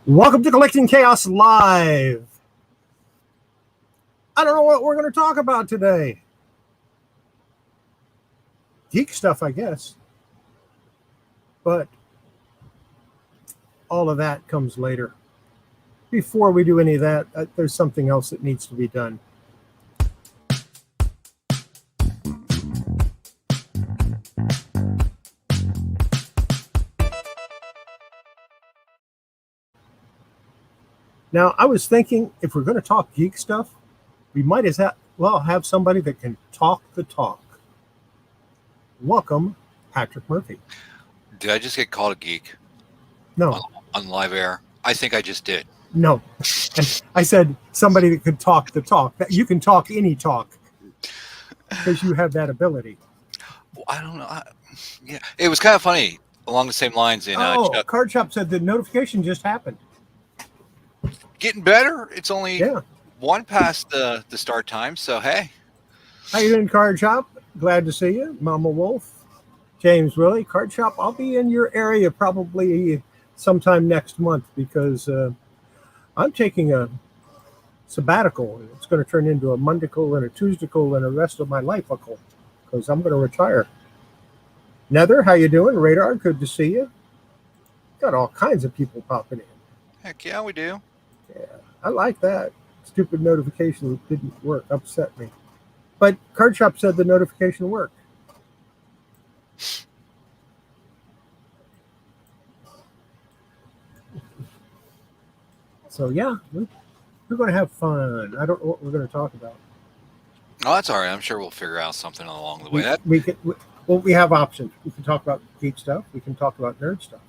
Welcome to Kollecting Kaos Live. I don't know what we're going to talk about today. Geek stuff, I guess. But all of that comes later. Before we do any of that, there's something else that needs to be done. Now, I was thinking if we're going to talk geek stuff, we might as well have somebody that can talk the talk. Welcome, Patrick Murphy. Did I just get called a geek? No. On live air? I think I just did. No. I said somebody that could talk the talk. You can talk any talk because you have that ability. Well, I don't know. Yeah, it was kind of funny along the same lines. In Card Shop said the notification just happened. Getting better. It's only one past the start time. So hey, how you doing, Card Shop? Glad to see you, Mama Wolf, James Willie. Card Shop, I'll be in your area probably sometime next month because I'm taking a sabbatical. It's going to turn into a Monday-ical and a Tuesday-ical and the rest of my life-ical because I'm going to retire. Nether, how you doing? Radar, good to see you. Got all kinds of people popping in. Heck yeah, we do. Yeah, I like that. Stupid notification that didn't work. Upset me. But Card Shop said the notification worked. So yeah, we're going to have fun. I don't know what we're going to talk about. Oh, that's all right. I'm sure we'll figure out something along the way. We have options. We can talk about geek stuff. We can talk about nerd stuff.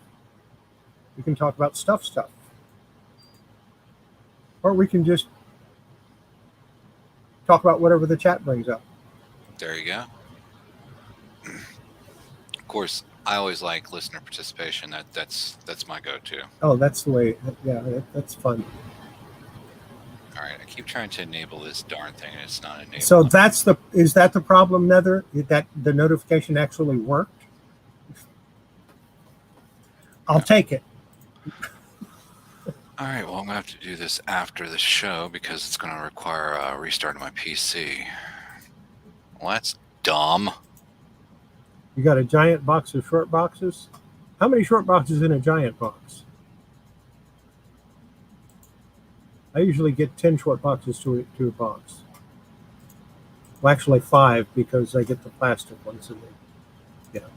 We can talk about stuff. Or we can just talk about whatever the chat brings up. There you go. Of course, I always like listener participation. That's my go-to. Oh, that's the way. Yeah, that's fun. All right, I keep trying to enable this darn thing, and it's not enabled. So is that the problem, Nether? That the notification actually worked? I'll take it. All right, well, I'm going to have to do this after the show because it's going to require a restart of my PC. Well, that's dumb. You got a giant box of short boxes? How many short boxes in a giant box? I usually get 10 short boxes to a box. Well, actually 5 because I get the plastic ones in there. Yeah.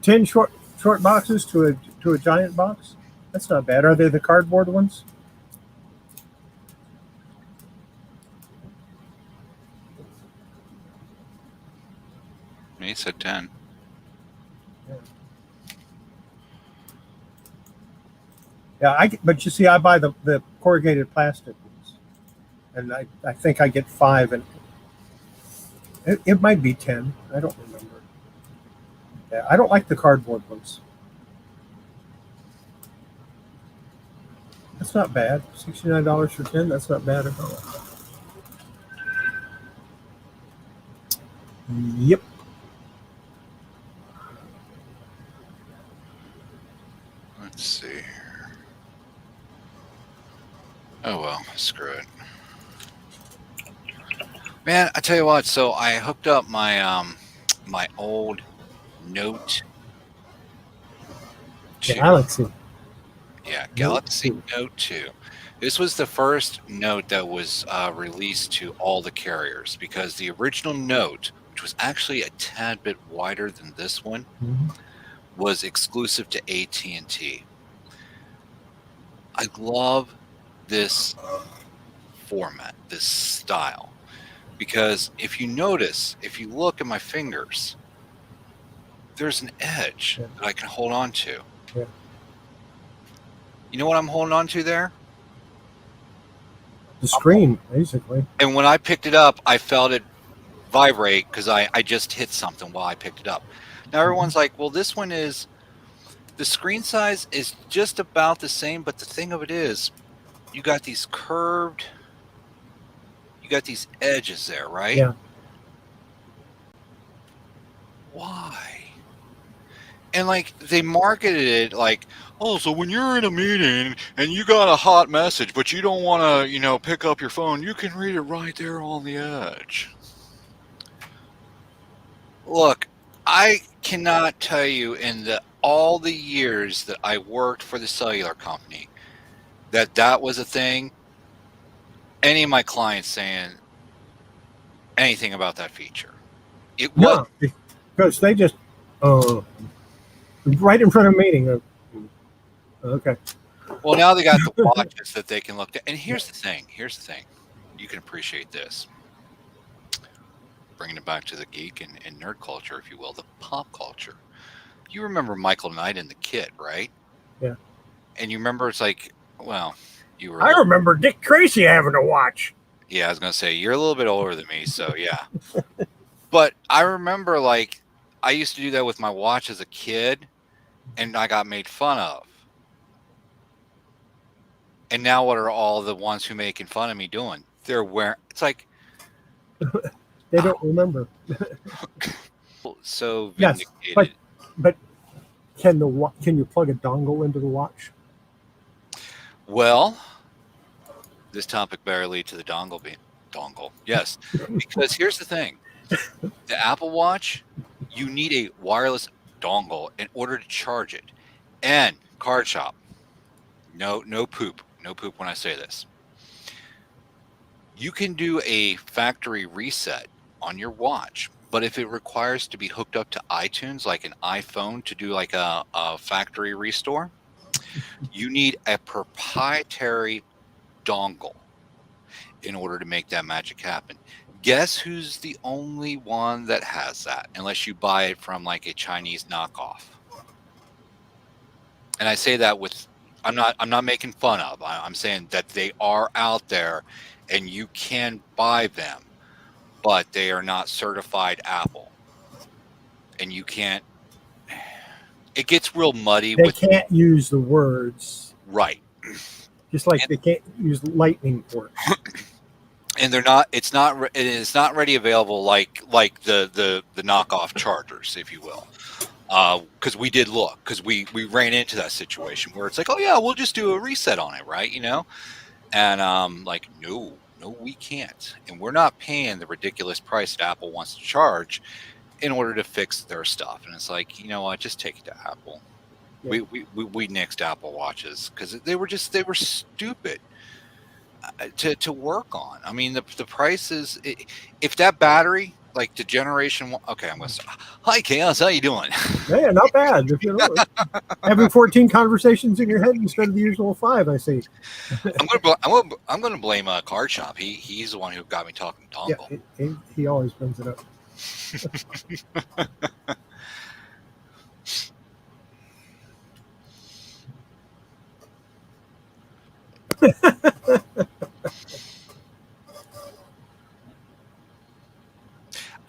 Ten short boxes to a giant box? That's not bad. Are they the cardboard ones? Me said 10. Yeah, but you see, I buy the corrugated plastic ones, and I think I get 5, and it might be 10. I don't remember. Yeah, I don't like the cardboard ones. That's not bad. $69 for 10. That's not bad at all. Yep. Let's see here. Oh well, screw it. Man, I tell you what. So I hooked up my my old Note. Galaxy. Yeah, Galaxy Note 2. This was the first Note that was released to all the carriers because the original Note, which was actually a tad bit wider than this one, was exclusive to AT&T. I love this format, this style, because if you notice, if you look at my fingers, there's an edge that I can hold on to. Yeah. You know what I'm holding on to there? The screen, basically. And when I picked it up, I felt it vibrate because I just hit something while I picked it up. Now everyone's like, well, this one is, the screen size is just about the same, but the thing of it is, you got these curved, you got these edges there, right? Yeah. Why? And like they marketed it like, oh, so when you're in a meeting and you got a hot message, but you don't want to, pick up your phone, you can read it right there on the edge. Look, I cannot tell you in all the years that I worked for the cellular company that was a thing. Any of my clients saying anything about that feature. It was No, because they just right in front of a meeting. Okay. well, now they got the watches that they can look at. And here's the thing. You can appreciate this. Bringing it back to the geek and nerd culture, if you will, the pop culture. You remember Michael Knight in The Kid, right? Yeah. And you remember it's like, well, you were. I remember Dick Tracy having a watch. Yeah, I was gonna say you're a little bit older than me, so yeah. But I remember like I used to do that with my watch as a kid, and I got made fun of. And now what are all the ones who making fun of me doing? They're wearing. It's like they don't remember. So yes, vindicated. but can you plug a dongle into the watch? Well, this topic better lead to the dongle. Yes, because here's the thing: the Apple Watch, you need a wireless dongle in order to charge it. And card shop, no poop when I say this. You can do a factory reset on your watch, but if it requires to be hooked up to iTunes, like an iPhone, to do like a factory restore, you need a proprietary dongle in order to make that magic happen. Guess who's the only one that has that, unless you buy it from like a Chinese knockoff? And I say that with, I'm not making fun of. I'm saying that they are out there, and you can buy them, but they are not certified Apple, and you can't. It gets real muddy. They can't use the words right. Just like they can't use lightning ports. And they're not. It's not ready available like the knockoff chargers, if you will. Because we did look, because we ran into that situation where it's like, oh yeah, we'll just do a reset on it, right? And like, no, we can't, and we're not paying the ridiculous price that Apple wants to charge in order to fix their stuff. And it's like, you know what, just take it to Apple. Yeah. We nixed Apple watches because they were stupid to work on. I mean, the price is, if that battery, like the generation one, okay, I'm gonna start. Hi Chaos, how you doing? Yeah, not bad. Having 14 conversations in your head instead of the usual 5, I see. I'm gonna blame Card Shop. He's the one who got me talking dongle. Yeah, he always brings it up.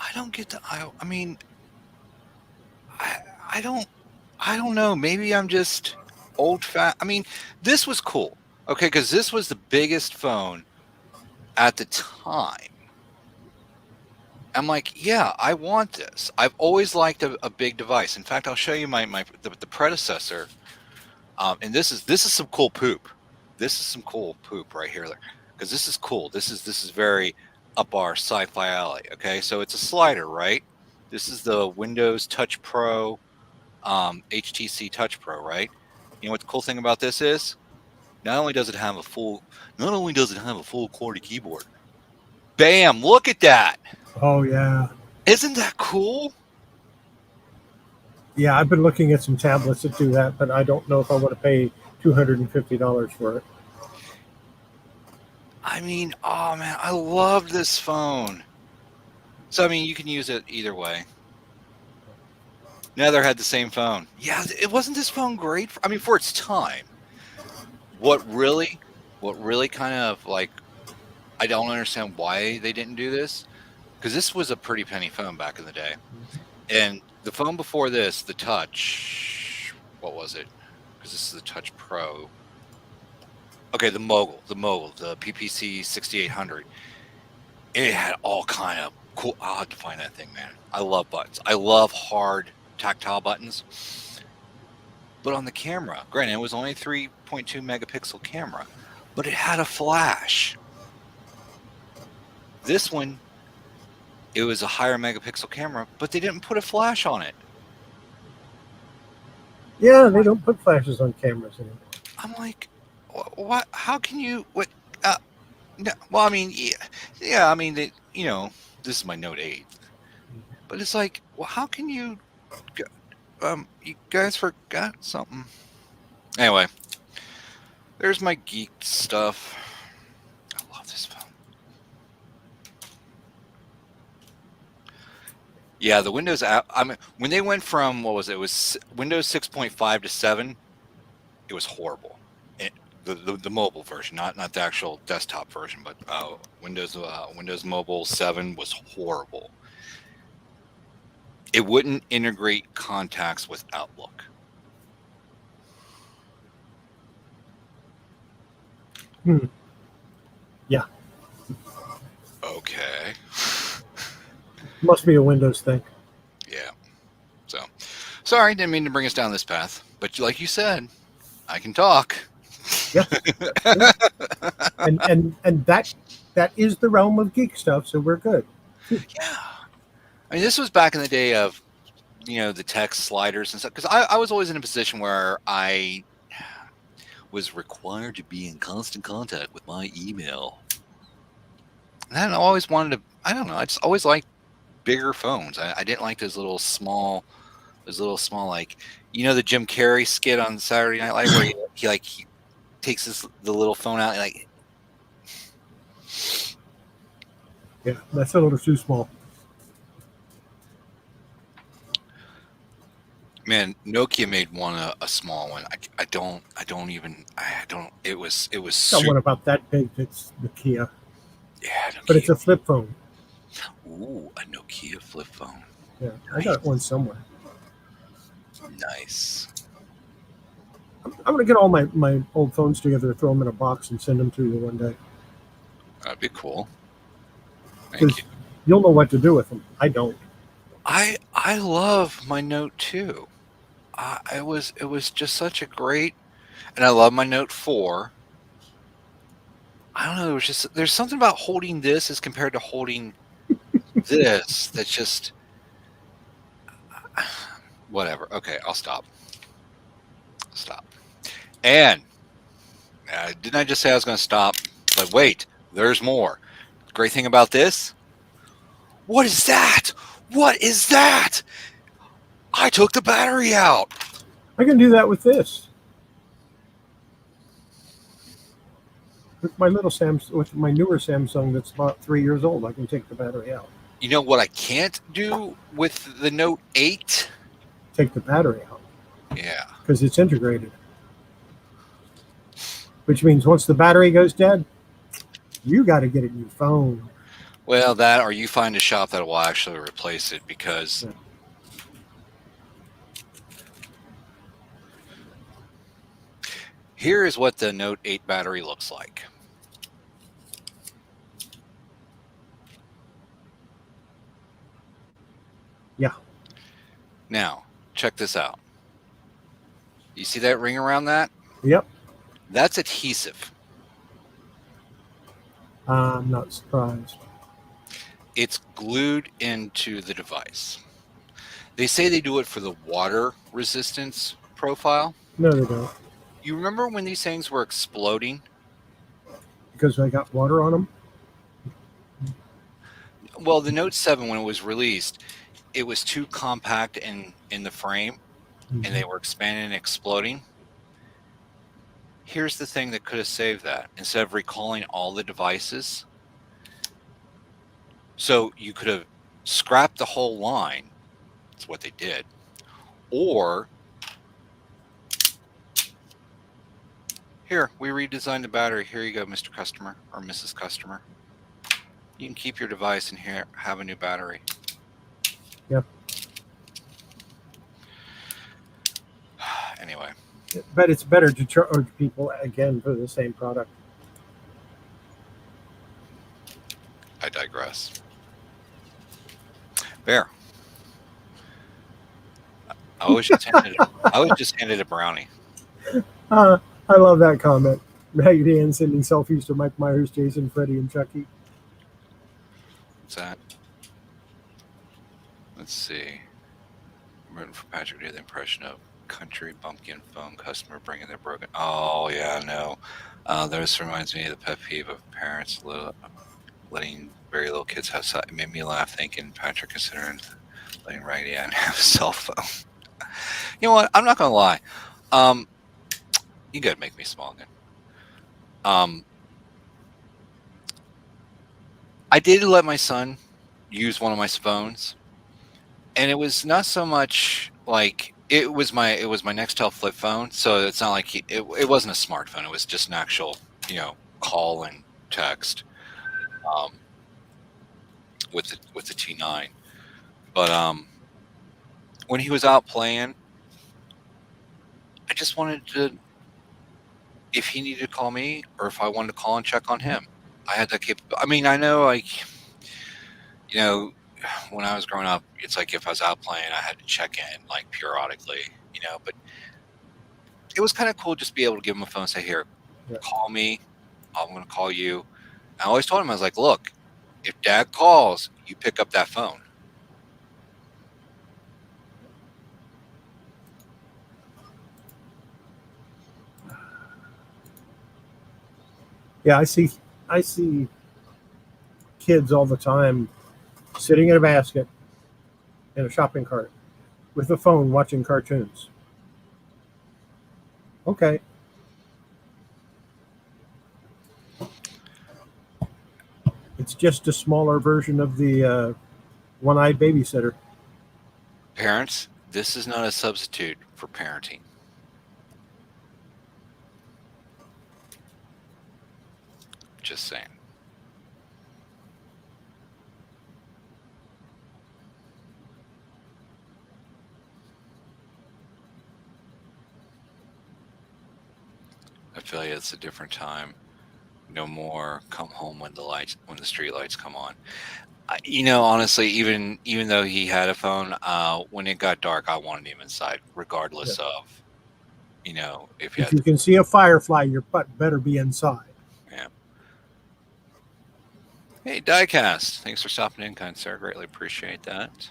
I don't get the. I mean, I don't know. Maybe I'm just old fat. I mean, this was cool. Okay, because this was the biggest phone at the time. I'm like, yeah, I want this. I've always liked a big device. In fact, I'll show you the predecessor. And this is some cool poop. This is some cool poop right here, because this is cool. This is very up our sci-fi alley. Okay, so it's a slider, right? This is the Windows Touch Pro, HTC Touch Pro, right? You know what the cool thing about this is? Not only does it have a full QWERTY keyboard. Bam! Look at that. Oh yeah. Isn't that cool? Yeah, I've been looking at some tablets that do that, but I don't know if I want to pay $250 for it. I mean, oh man, I love this phone. So I mean, you can use it either way. Nether had the same phone. Yeah, it wasn't this phone great? For its time. What really kind of like, I don't understand why they didn't do this, because this was a pretty penny phone back in the day. And the phone before this, the Touch, what was it? Because this is the Touch Pro. Okay, the Mogul, the PPC 6800. It had all kind of cool. I'll have to find that thing, man. I love buttons. I love hard tactile buttons. But on the camera, granted, it was only 3.2 megapixel camera, but it had a flash. This one, it was a higher megapixel camera, but they didn't put a flash on it. Yeah, they don't put flashes on cameras anymore. I'm like, what? How can you? What? No, well, I mean, yeah. I mean, this is my Note 8, but it's like, well, how can you? You guys forgot something. Anyway, there's my geek stuff. I love this phone. Yeah, the Windows app. I mean, when they went from what was it? It was Windows 6.5 to 7. It was horrible. The mobile version, not the actual desktop version, but Windows Mobile 7 was horrible. It wouldn't integrate contacts with Outlook. Yeah. Okay. Must be a Windows thing. Yeah. So, sorry, didn't mean to bring us down this path, but like you said, I can talk. Yeah. and that is the realm of geek stuff, so we're good. Yeah. I mean, this was back in the day of, the text sliders and stuff, because I was always in a position where I was required to be in constant contact with my email. And I always wanted to, I don't know, I just always liked bigger phones. I didn't like those little small, like, the Jim Carrey skit on Saturday Night Live where he takes the little phone out and like. Yeah, that's a little too small. Man, Nokia made one a small one. It was Got super. one about that big. It's Nokia, Yeah, Nokia. but it's a flip phone. Ooh, a Nokia flip phone. Yeah, I got one somewhere. Nice. I'm gonna get all my old phones together, throw them in a box, and send them to you one day. That'd be cool. Thank you. You'll know what to do with them. I don't. I love my Note 2. It was just such a great, and I love my Note 4. I don't know. There's something about holding this as compared to holding this that's just whatever. Okay, I'll stop. And didn't I just say I was going to stop? But wait, there's more. The great thing about this. What is that? What is that? I took the battery out. I can do that with this. With my with my newer Samsung that's about 3 years old, I can take the battery out. You know what I can't do with the Note 8? Take the battery out. Yeah. Because it's integrated. Which means once the battery goes dead, you got to get a new phone. Well, that or you find a shop that will actually replace it because. Yeah. Here is what the Note 8 battery looks like. Yeah. Now, check this out. You see that ring around that? Yep. That's adhesive. I'm not surprised. It's glued into the device. They say they do it for the water resistance profile. No, they don't. You remember when these things were exploding? Because they got water on them? Well, the Note 7, when it was released, it was too compact in the frame, and they were expanding and exploding. Here's the thing that could have saved that. Instead of recalling all the devices, so you could have scrapped the whole line. That's what they did. Or, here, we redesigned the battery. Here you go, Mr. Customer or Mrs. Customer. You can keep your device and here have a new battery. Yep. Anyway. But it's better to charge people again for the same product. I digress. Bear. I was just handed a brownie. I love that comment. Raggedy Ann sending selfies to Mike Myers, Jason, Freddy, and Chucky. What's that? Let's see. I'm rooting for Patrick to do the impression of country bumpkin phone customer bringing their broken. Oh yeah, no. This reminds me of the pet peeve of parents letting very little kids have. It made me laugh thinking Patrick considering letting Raggedy Ann have a cell phone. You know what? I'm not gonna lie. You gotta make me small again. I did let my son use one of my phones, and it was not so much like it was my Nextel flip phone, so it's not like it wasn't a smartphone. It was just an actual call and text with the T9. But when he was out playing, I just wanted to, if he needed to call me or if I wanted to call and check on him, I had that capability. I mean, I know, like, when I was growing up, it's like if I was out playing, I had to check in like periodically, but it was kind of cool just to be able to give him a phone and say, here, call me. I'm going to call you. I always told him, I was like, look, if dad calls, you pick up that phone. Yeah, I see kids all the time sitting in a basket in a shopping cart with a phone watching cartoons. Okay. It's just a smaller version of the one-eyed babysitter. Parents, this is not a substitute for parenting. Just saying. I feel like it's a different time. No more come home when the street lights come on. Honestly, even though he had a phone, when it got dark, I wanted him inside, regardless of, if you can see a firefly, your butt better be inside. Yeah. Hey, Diecast, thanks for stopping in, kind sir. Greatly appreciate that.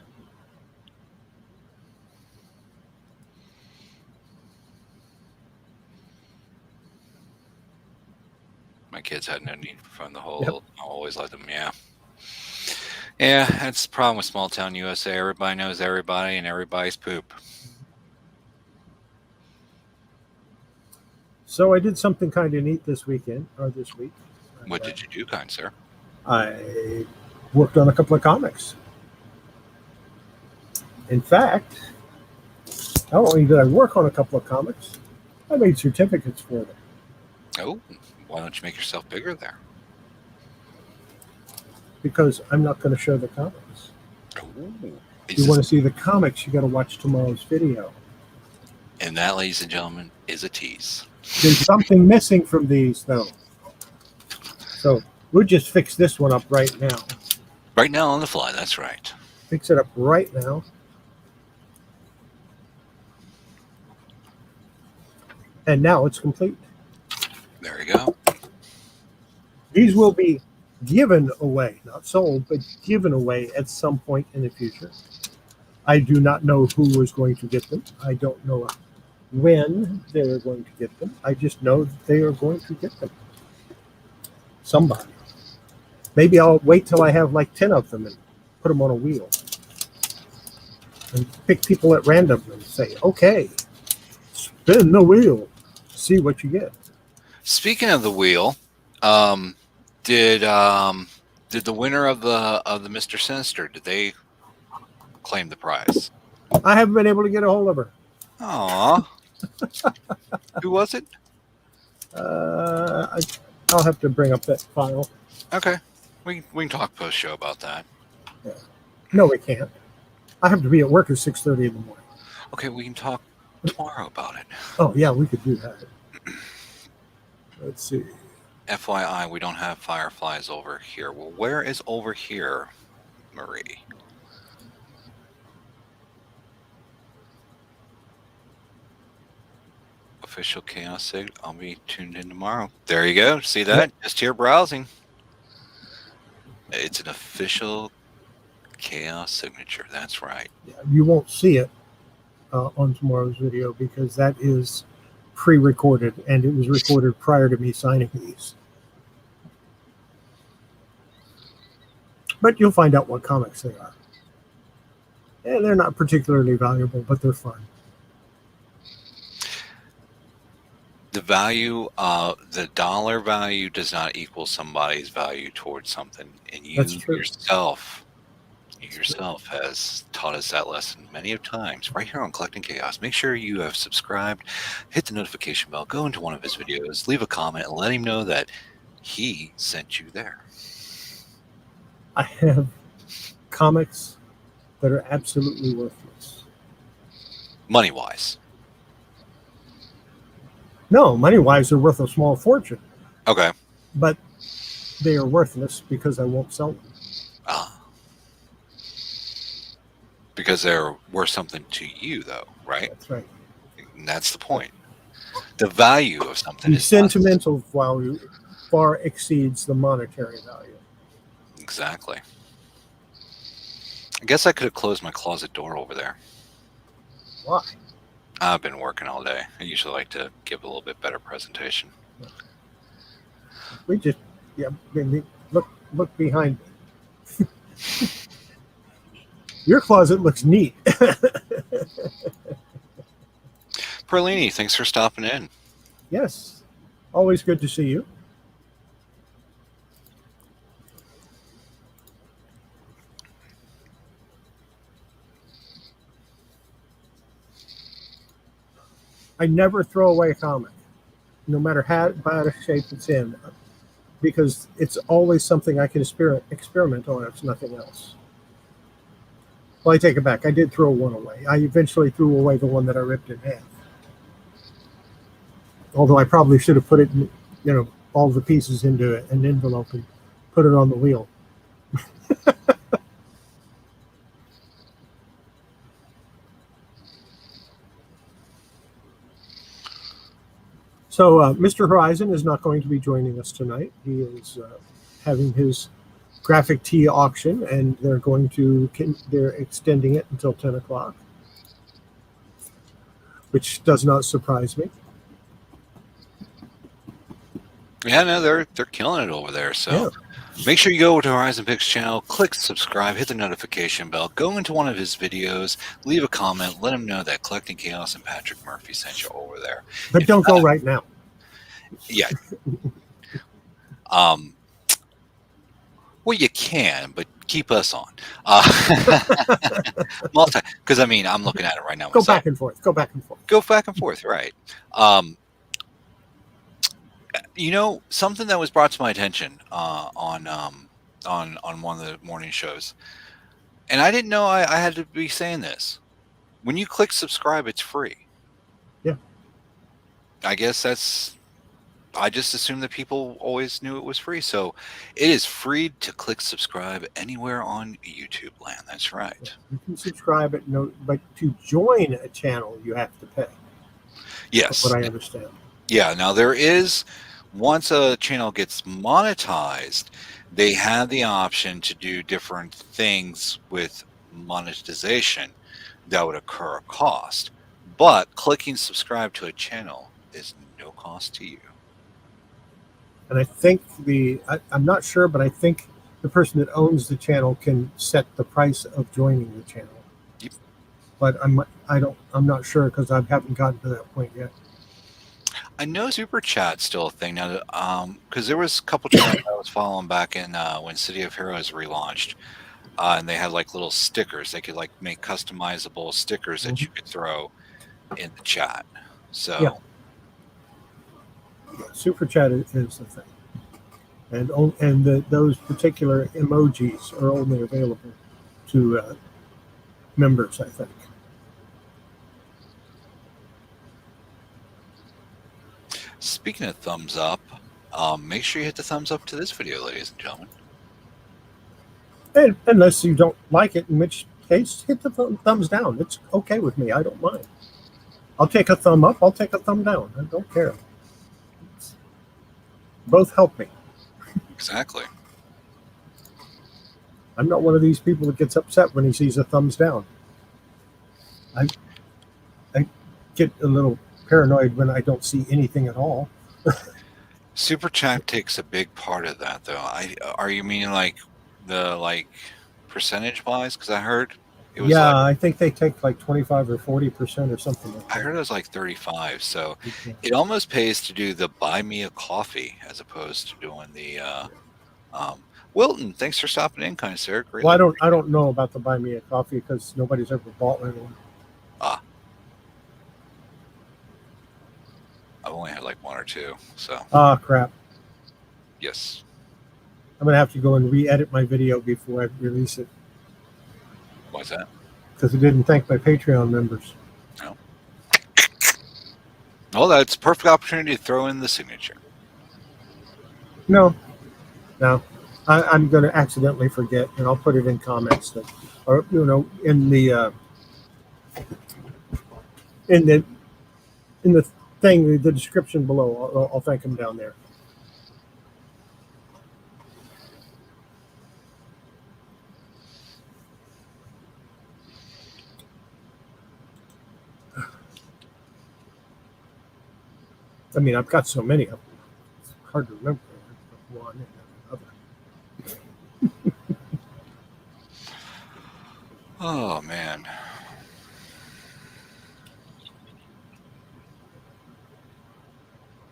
My kids had no need for phone the whole. Yep. I always let them. Yeah, that's the problem with small town USA. Everybody knows everybody, and everybody's poop. So I did something kind of neat this week. What did you do, kind sir? I worked on a couple of comics. In fact, not only did I work on a couple of comics, I made certificates for them. Oh, why don't you make yourself bigger there? Because I'm not going to show the comics. Ooh, if you want to see the comics, you got to watch tomorrow's video. And that, ladies and gentlemen, is a tease. There's something missing from these, though. So we'll just fix this one up right now. Right now on the fly, that's right. Fix it up right now. And now it's complete. There you go. These will be given away, not sold, but given away at some point in the future. I do not know who is going to get them. I don't know when they're going to get them. I just know that they are going to get them. Somebody. Maybe I'll wait till I have like 10 of them and put them on a wheel. And pick people at random and say, okay, spin the wheel. See what you get. Speaking of the wheel, did the winner of the Mr. Sinister, did they claim the prize? I haven't been able to get a hold of her. Aww. Who was it? I'll have to bring up that file. Okay. We can talk post show about that. Yeah. No, we can't. I have to be at work at 6:30 in the morning. Okay, we can talk tomorrow about it. Oh yeah, we could do that. Let's see. FYI, we don't have fireflies over here. Well, where is over here, Marie? Official Chaos Sig. I'll be tuned in tomorrow. There you go. See that? Just here browsing. It's an official Chaos signature. That's right. Yeah, you won't see it on tomorrow's video because that is pre-recorded, and it was recorded prior to me signing these. But you'll find out what comics they are. And they're not particularly valuable, but they're fun. The value, the dollar value does not equal somebody's value towards something. And you yourself has taught us that lesson many of times right here on Collecting Chaos. Make sure you have subscribed, hit the notification bell, go into one of his videos, leave a comment, and let him know that he sent you there. I have comics that are absolutely worthless. Money-wise. No, money-wise, they're worth a small fortune. Okay. But they are worthless because I won't sell them. Because they're worth something to you, though, right? That's right. And that's the point. The value of something the sentimental value far exceeds the monetary value. Exactly. I guess I could have closed my closet door over there. Why? I've been working all day. I usually like to give a little bit better presentation. We just, look behind me. Your closet looks neat. Perlini, thanks for stopping in. Yes. Always good to see you. I never throw away a comic, no matter how bad a shape it's in, because it's always something I can experiment on if it's nothing else. Well, I take it back. I did throw one away. I eventually threw away the one that I ripped in half. Although I probably should have put it in, all the pieces into an envelope and put it on the wheel. So Mr. Horizon is not going to be joining us tonight. He is having his graphic tee auction, and they're extending it until 10 o'clock, which does not surprise me. Yeah, no, they're killing it over there. So make sure you go to Horizon Picks channel, click subscribe, hit the notification bell, go into one of his videos, leave a comment, let him know that Collecting Chaos and Patrick Murphy sent you over there. But don't go right now. Yeah. Well, you can, but keep us on. Because I'm looking at it right now. Go back and forth. Go back and forth. Go back and forth. Right. Something that was brought to my attention on one of the morning shows, and I didn't know I had to be saying this. When you click subscribe, it's free. Yeah. I guess I just assumed that people always knew it was free. So it is free to click subscribe anywhere on YouTube land. That's right. You can subscribe but to join a channel, you have to pay. Yes. That's what I understand. Yeah. Now there is, once a channel gets monetized, they have the option to do different things with monetization that would incur a cost. But clicking subscribe to a channel is no cost to you. And I think I'm not sure, but I think the person that owns the channel can set the price of joining the channel. Yep. But I'm not sure because I haven't gotten to that point yet. I know Super Chat's still a thing now, because there was a couple channels I was following back in when City of Heroes relaunched, and they had like little stickers. They could like make customizable stickers that you could throw in the chat. So. Yeah. Super Chat is the thing, and those particular emojis are only available to members, I think. Speaking of thumbs up, make sure you hit the thumbs up to this video, ladies and gentlemen. And unless you don't like it, in which case hit the thumbs down. It's okay with me. I don't mind. I'll take a thumb up. I'll take a thumb down. I don't care. Both help me. Exactly. I'm not one of these people that gets upset when he sees a thumbs down. I get a little paranoid when I don't see anything at all. Super chat takes a big part of that, though. Are you meaning like the percentage wise? Because I heard it was Yeah, like I think they take like 25 or 40% or something like I that. heard it was like 35. So Yeah. it almost pays to do the buy me a coffee as opposed to doing the Wilton. Thanks for stopping in, kind sir. Well, Greatly. I don't know about the buy me a coffee because nobody's ever bought one. Ah, I've only had like one or two. So Ah, crap. yes. I'm going to have to go and re-edit my video before I release it What's that? because it didn't thank my Patreon members. No. Well, that's a perfect opportunity to throw in the signature. No. I'm going to accidentally forget, and I'll put it in comments that, or in the in the in the thing, the description below. I'll thank him down there. I mean, I've got so many of them. It's hard to remember one and another. Oh man.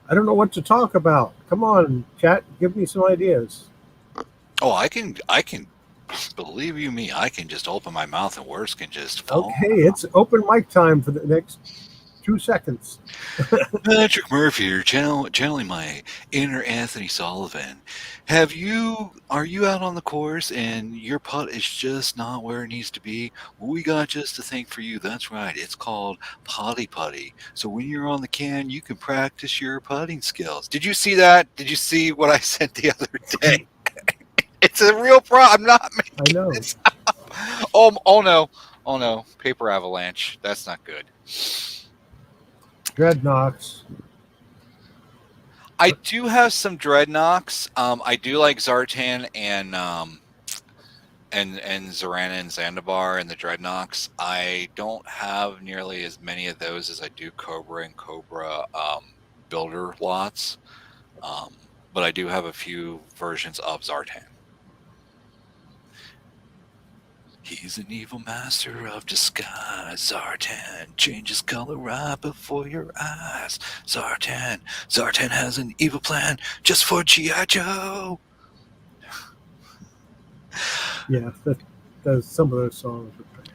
I don't know what to talk about. Come on, chat, give me some ideas. Oh, I can believe you me, I can just open my mouth and words can just fall. Okay, it's open mic time for the next 2 seconds. Patrick Murphy here, channeling my inner Anthony Sullivan. Are you out on the course and your putt is just not where it needs to be? Well, we got just a thing for you. That's right. It's called Putty. So when you're on the can, you can practice your putting skills. Did you see that? Did you see what I sent the other day? It's a real problem. I'm not making I know. this up. Oh no. Paper avalanche. That's not good. Dreadnoughts. I do have some dreadnoughts. I do like Zartan and Zorana and Zandabar and the dreadnoughts. I don't have nearly as many of those as I do Cobra and Cobra builder lots. But I do have a few versions of Zartan. He's an evil master of disguise. Zartan changes color right before your eyes. Zartan has an evil plan just for G.I. Joe. Yeah, some of those songs are pretty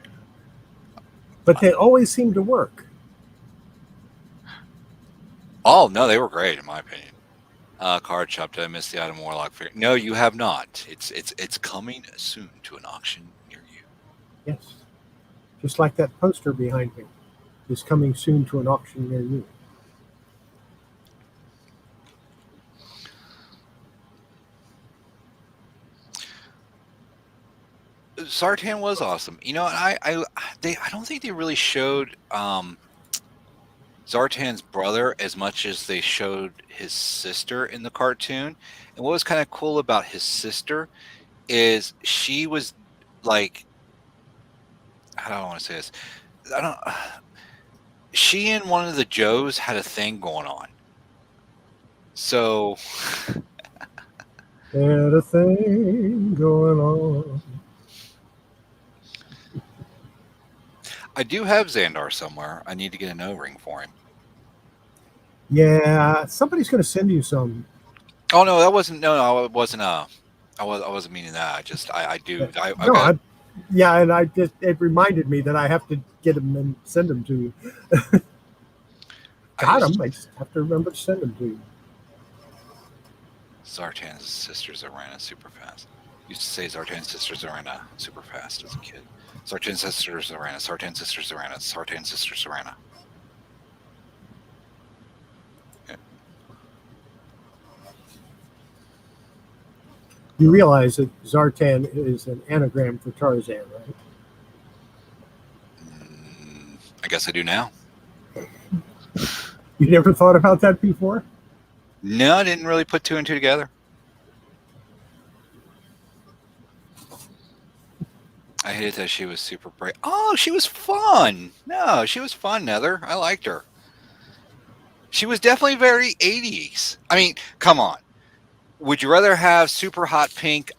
bad. But they always seem to work. Oh, no, they were great, in my opinion. Card Shop, did I miss the Item Warlock figure? No, you have not. It's coming soon to an auction near you. Yes. Just like that poster behind me is coming soon to an auction near you. Zartan was awesome. I don't think they really showed Zartan's brother as much as they showed his sister in the cartoon. And what was kind of cool about his sister is she was like, how do I want to say this? She and one of the Joes had a thing going on. So Had a thing going on. I do have Xandar somewhere. I need to get an O-ring for him. Yeah, somebody's going to send you some. Oh no, that wasn't. No, it wasn't. I wasn't meaning that. I do. Yeah, and it reminded me that I have to get them and send them to you. Got them. I just have to remember to send them to you. Zartan's sister Zorana super fast. Used to say Zartan's sister Zorana super fast as a kid. Zartan's sister Zorana. Zartan's sister Zorana. Zartan's sister Zorana. Okay. You realize that Zartan is an anagram for Tarzan, right? I guess I do now. You never thought about that before? No, I didn't really put two and two together. I hated that she was super bright. Oh, she was fun. No, she was fun, Nether. I liked her. She was definitely very 80s. I mean, come on. Would you rather have super hot pink?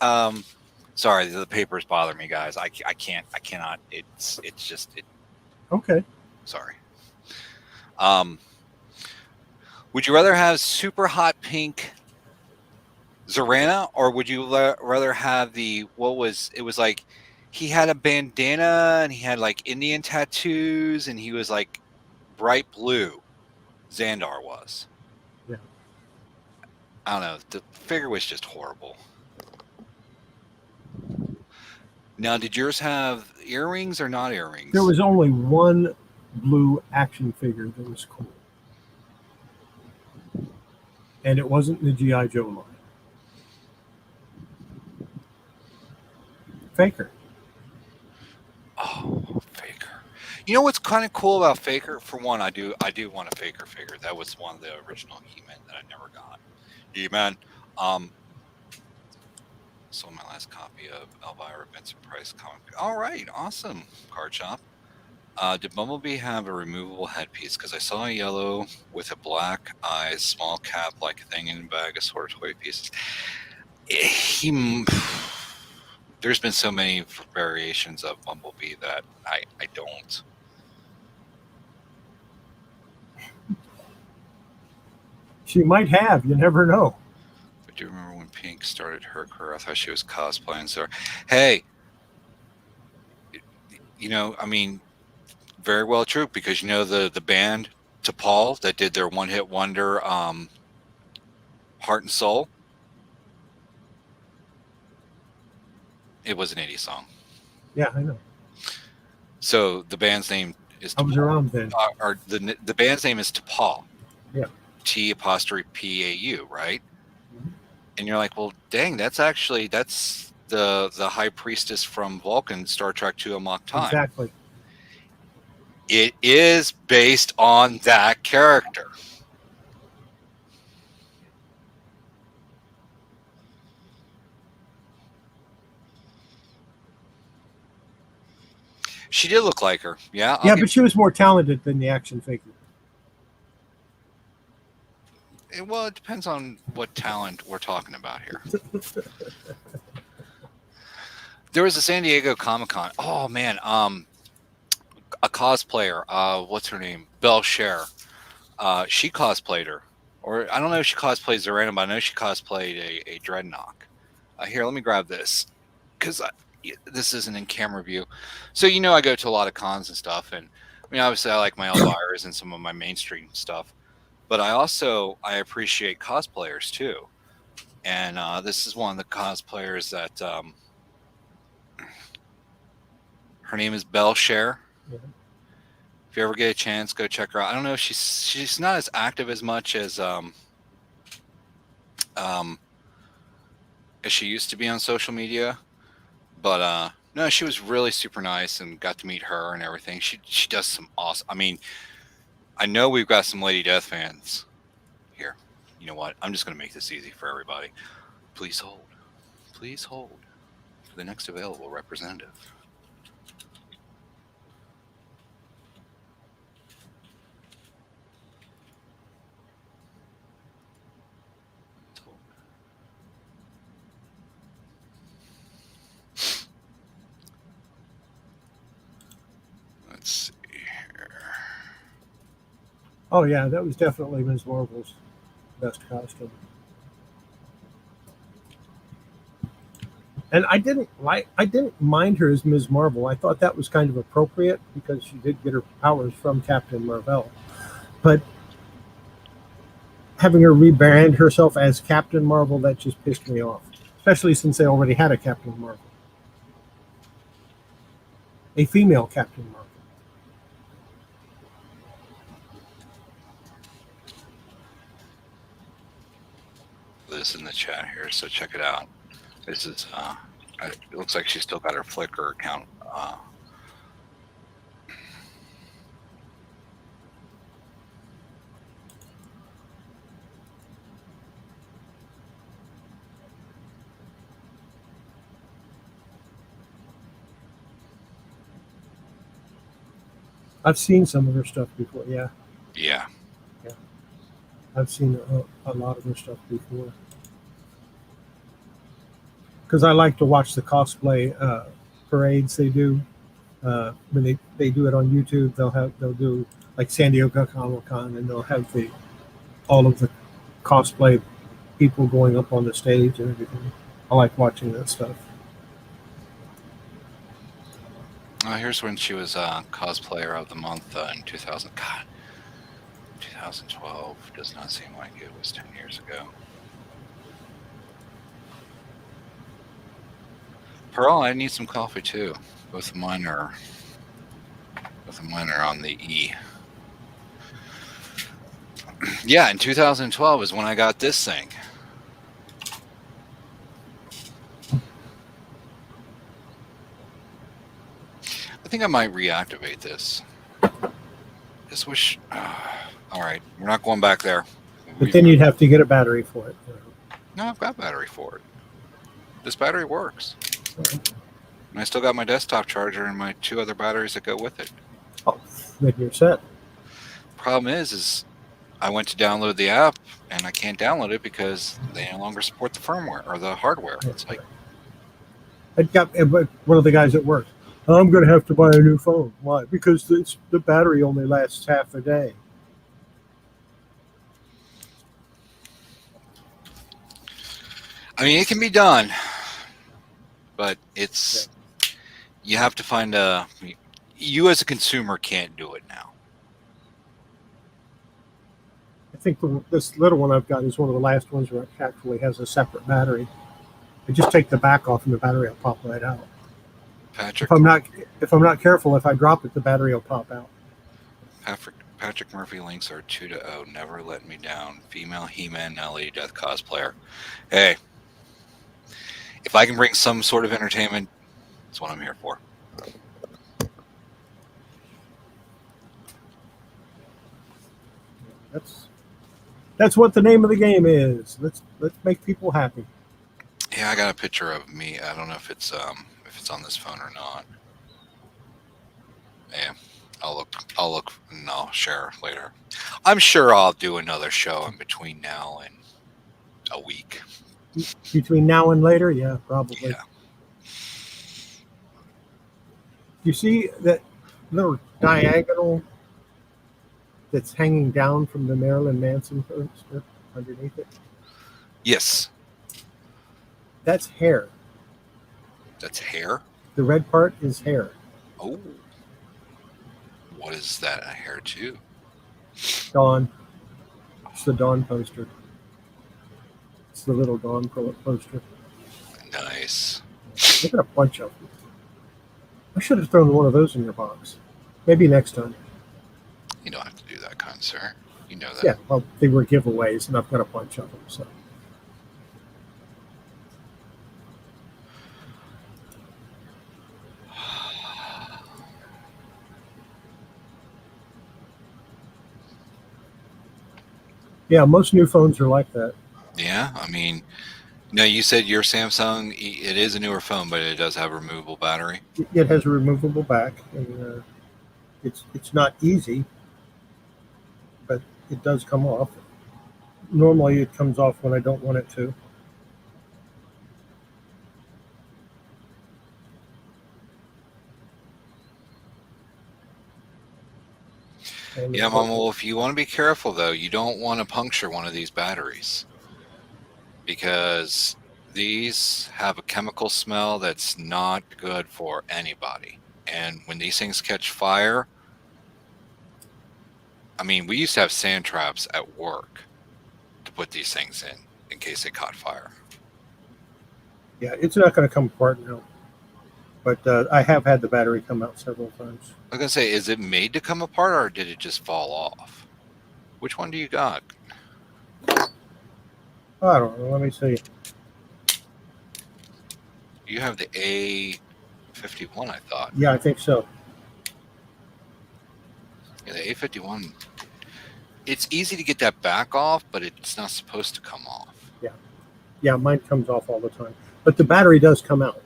Sorry, the papers bother me, guys. I cannot. It's just it. Okay. Sorry. Would you rather have super hot pink Zorana, or would you rather have what was it? Was like he had a bandana and he had like Indian tattoos and he was like bright blue. Xandar was. Yeah. I don't know. The figure was just horrible. Now, did yours have earrings or not earrings? There was only one blue action figure that was cool. And it wasn't the G.I. Joe line. Faker. Oh, Faker. You know what's kind of cool about Faker? For one, I do want a Faker figure. That was one of the original He-Man that I never got. He-Man. Sold my last copy of Elvira Vincent Price comic. All right, awesome. Card shop. Did Bumblebee have a removable headpiece? Because I saw a yellow with a black eyes, small cap like thing in a bag of sort of toy pieces. There's been so many variations of Bumblebee that I don't. She might have. You never know. I do remember when Pink started her career. I thought she was cosplaying. So, hey, I mean, very well true, because the band to Paul that did their one-hit wonder Heart and Soul. It was an 80s song. Yeah, I know. So the band's name is I was around then. Or the band's name is T'Pau. Yeah. T''Pau, right? Mm-hmm. And you're like, well, dang, that's the high priestess from Vulcan, Star Trek II: Amok Time. Exactly. It is based on that character. She did look like her. Yeah. Yeah, but she was more talented than the action figure. Well, it depends on what talent we're talking about here. There was a San Diego Comic-Con. Oh, man. A cosplayer. What's her name? Belle Cher. She cosplayed her. Or I don't know if she cosplayed Zorana, but I know she cosplayed a Dreadnought. Here, let me grab this, because this isn't in camera view. So, I go to a lot of cons and stuff. And, I mean, obviously, I like my Elvira's and some of my mainstream stuff. But I appreciate cosplayers, too. And this is one of the cosplayers that... her name is Belle Cher. Yeah. If you ever get a chance, go check her out. I don't know if she's not as active as much as she used to be on social media, but no, she was really super nice and got to meet her and everything. She does some awesome. I mean, I know we've got some Lady Death fans here. You know what? I'm just going to make this easy for everybody. Please hold for the next available representative. Let's see here. Oh yeah, that was definitely Ms. Marvel's best costume. And I didn't mind her as Ms. Marvel. I thought that was kind of appropriate because she did get her powers from Captain Marvel. But having her rebrand herself as Captain Marvel, that just pissed me off. Especially since they already had a Captain Marvel. A female Captain Marvel. This in the chat here, so check it out. This is it looks like she's still got her Flickr account. I've seen some of her stuff before. Yeah, Yeah. yeah. I've seen a lot of her stuff before. Because I like to watch the cosplay parades they do. When they do it on YouTube, they'll do like San Diego Comic Con, and they'll have the all of the cosplay people going up on the stage and everything. I like watching that stuff. Here's when she was cosplayer of the month in 2000. God, 2012 does not seem like it was 10 years ago. Pearl, I need some coffee too. Both of mine are on the E. Yeah, in 2012 is when I got this thing. I think I might reactivate this. Just wish. All right, we're not going back there. But then you'd have to get a battery for it. No, I've got battery for it. This battery works. And I still got my desktop charger and my 2 other batteries that go with it. Oh, then you're set. Problem is I went to download the app and I can't download it because they no longer support the firmware or the hardware. It's like I got one of the guys at work. I'm going to have to buy a new phone. Why? Because the battery only lasts half a day. I mean, it can be done, but it's you have to find you as a consumer can't do it now. I think this little one I've got is one of the last ones where it actually has a separate battery. I just take the back off and the battery will pop right out. Patrick, if I'm not careful, if I drop it, the battery will pop out. Patrick Murphy links are 2-0. Never let me down. Female He-Man Nelly Death cosplayer. Hey, if I can bring some sort of entertainment, that's what I'm here for. That's what the name of the game is. Let's make people happy. Yeah, I got a picture of me. I don't know if it's on this phone or not. Yeah, I'll look and I'll share later. I'm sure I'll do another show in between now and a week. Between now and later, yeah, probably. Yeah. You see that little diagonal that's hanging down from the Marilyn Manson poster underneath it? Yes. That's hair. That's hair? The red part is hair. Oh. What is that? A hair too? Dawn. It's the Dawn poster. It's the little Dawn poster. Nice. I got a bunch of them. I should have thrown one of those in your box. Maybe next time. You don't have to do that, kind sir. You know that. Yeah, well, they were giveaways, and I've got a bunch of them, so. Yeah, most new phones are like that. Yeah, I mean, no, you said your Samsung, it is a newer phone, but it does have a removable battery. It has a removable back, and it's not easy, but it does come off. Normally, it comes off when I don't want it to. And Yeah, Mama Wolf, you want to be careful, though. You don't want to puncture one of these batteries because these have a chemical smell that's not good for anybody. And when these things catch fire, I mean, we used to have sand traps at work to put these things in case they caught fire. Yeah, it's not going to come apart now. But I have had the battery come out several times. I was going to say, is it made to come apart or did it just fall off? Which one do you got? I don't know. Let me see. You have the A51, I thought. Yeah, I think so. Yeah, the A51. It's easy to get that back off, but it's not supposed to come off. Yeah, mine comes off all the time. But the battery does come out.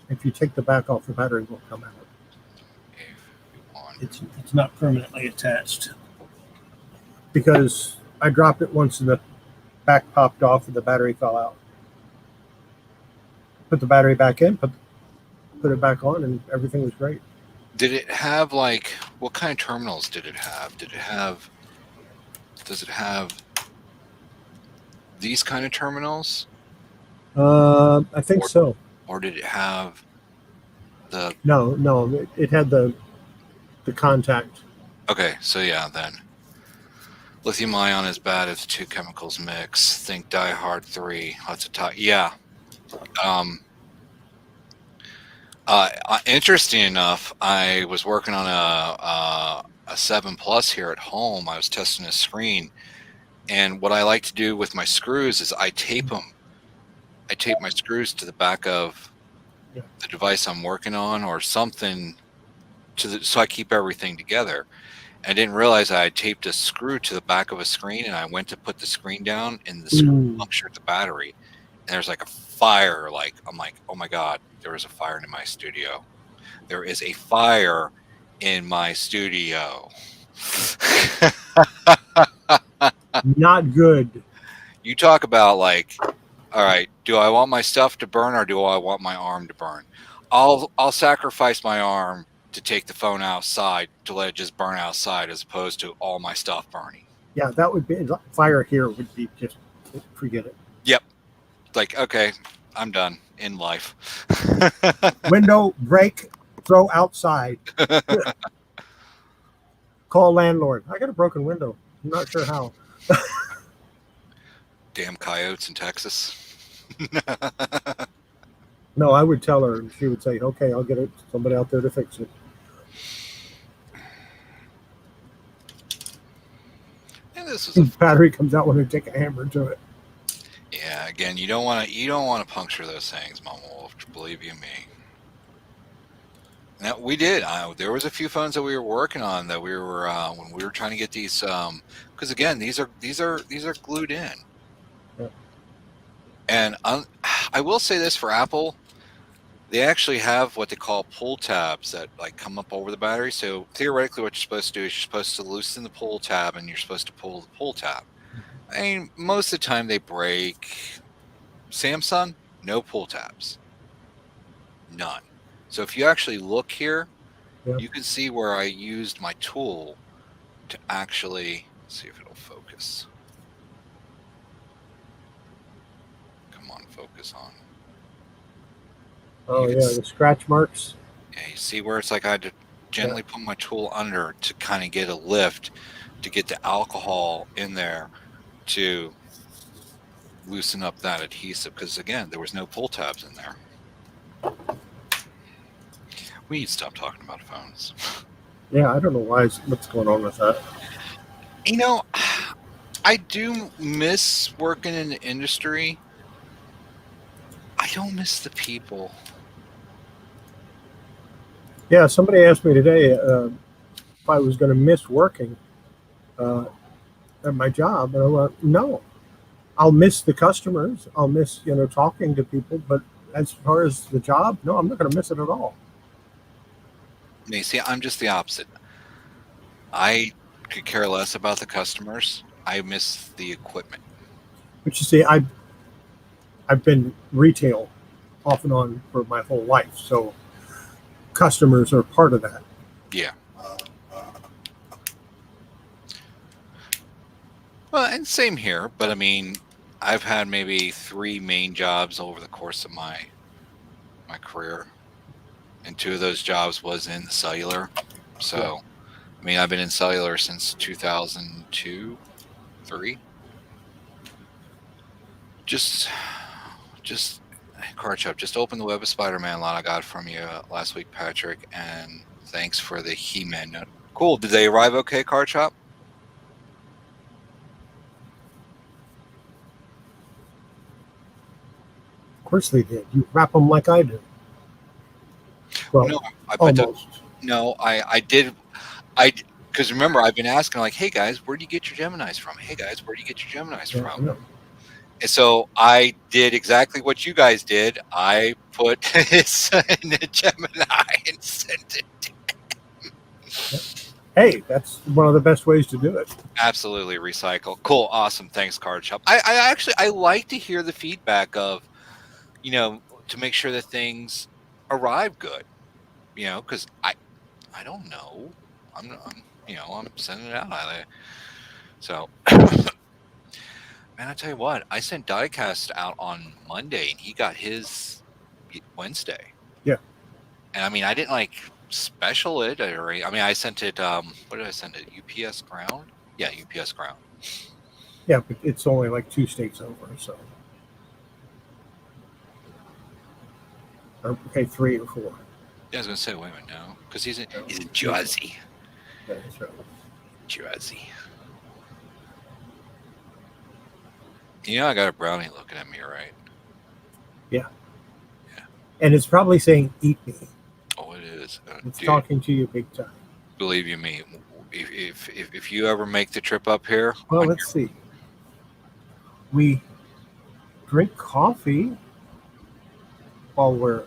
If you take the back off, the battery will come out. It's not permanently attached because I dropped it once and the back popped off and the battery fell out. Put the battery back in, put it back on, and everything was great. Did it have like what kind of terminals did it have? Does it have these kind of terminals? I think so. Or did it have the No, it had the contact. Okay, so yeah, then lithium ion is bad if two chemicals mix. Think Die Hard 3. Lots of talk. Yeah. Interesting enough, I was working on a 7 Plus here at home. I was testing a screen, and what I like to do with my screws is I tape them. I tape my screws to the back of the device I'm working on, or something, so I keep everything together. I didn't realize I had taped a screw to the back of a screen, and I went to put the screen down, and the screw punctured the battery. And there's like a fire. Like, I'm like, oh my God, there is a fire in my studio. There is a fire in my studio. Not good. You talk about like, all right, do I want my stuff to burn or do I want my arm to burn? I'll sacrifice my arm to take the phone outside to let it just burn outside as opposed to all my stuff burning. Yeah, that would be fire here would be just forget it. Yep. Like, okay, I'm done in life. Window, break, throw outside. Call landlord. I got a broken window. I'm not sure how. Damn coyotes in Texas. No, I would tell her, and she would say, "Okay, I'll get somebody out there to fix it." And this was the battery comes out when you take a hammer to it. Yeah, again, you don't want to puncture those things, Mama Wolf. Believe you me. Now we did. There was a few phones that we were working on that we were when we were trying to get these, because again, these are glued in. Yeah. And I will say this for Apple, they actually have what they call pull tabs that like come up over the battery. So theoretically, what you're supposed to do is you're supposed to loosen the pull tab and you're supposed to pull the pull tab. I mean, most of the time they break. Samsung, no pull tabs. None. So if you actually look here, you can see where I used my tool to actually see if it'll focus. Come on, focus on. Oh, yeah, the scratch marks. Yeah, you see where it's like I had to gently put my tool under to kind of get a lift to get the alcohol in there to loosen up that adhesive, because again, there was no pull tabs in there. We need to stop talking about phones. Yeah, I don't know what's going on with that. You know, I do miss working in the industry. I don't miss the people. Yeah, somebody asked me today if I was going to miss working at my job, and I went, no. I'll miss the customers. I'll miss talking to people, but as far as the job, no, I'm not going to miss it at all. See, I'm just the opposite. I could care less about the customers. I miss the equipment. But you see, I've been retail off and on for my whole life, so customers are part of that. Yeah. Well, and same here, but I mean, I've had maybe 3 main jobs over the course of my career, and 2 of those jobs was in the cellular. So, I mean, I've been in cellular since 2002, 3. Just Card Shop, just open the web of Spider-Man lot I got from you last week, Patrick, and thanks for the He-Man note. Cool. Did they arrive okay, Card Shop? Of course they did. You wrap them like I do. Well, no, almost. I did. Because remember, I've been asking, like, hey guys, where do you get your Geminis from? Hey guys, where do you get your Geminis from? And so I did exactly what you guys did. I put his in a Gemini and sent it to him. Hey, that's one of the best ways to do it. Absolutely recycle. Cool. Awesome. Thanks, Card Shop. I actually I like to hear the feedback of, to make sure that things arrive good. Because I don't know. I'm sending it out. So man, I tell you what, I sent Diecast out on Monday and he got his Wednesday. Yeah. And I mean, I didn't like special it or I mean, I sent it. What did I send it? UPS ground. Yeah, UPS ground. Yeah, but it's only like 2 states over, so. Or, okay, 3 or 4. Yeah, I was gonna say, wait a minute, no, because he's in Jersey. Yeah, that's right. Jersey. I got a brownie looking at me, right? Yeah. Yeah. And it's probably saying, "Eat me." Oh, it is. It's Dude, talking to you big time. believe you me, if you ever make the trip up here, Well, let's see. We drink coffee while we're.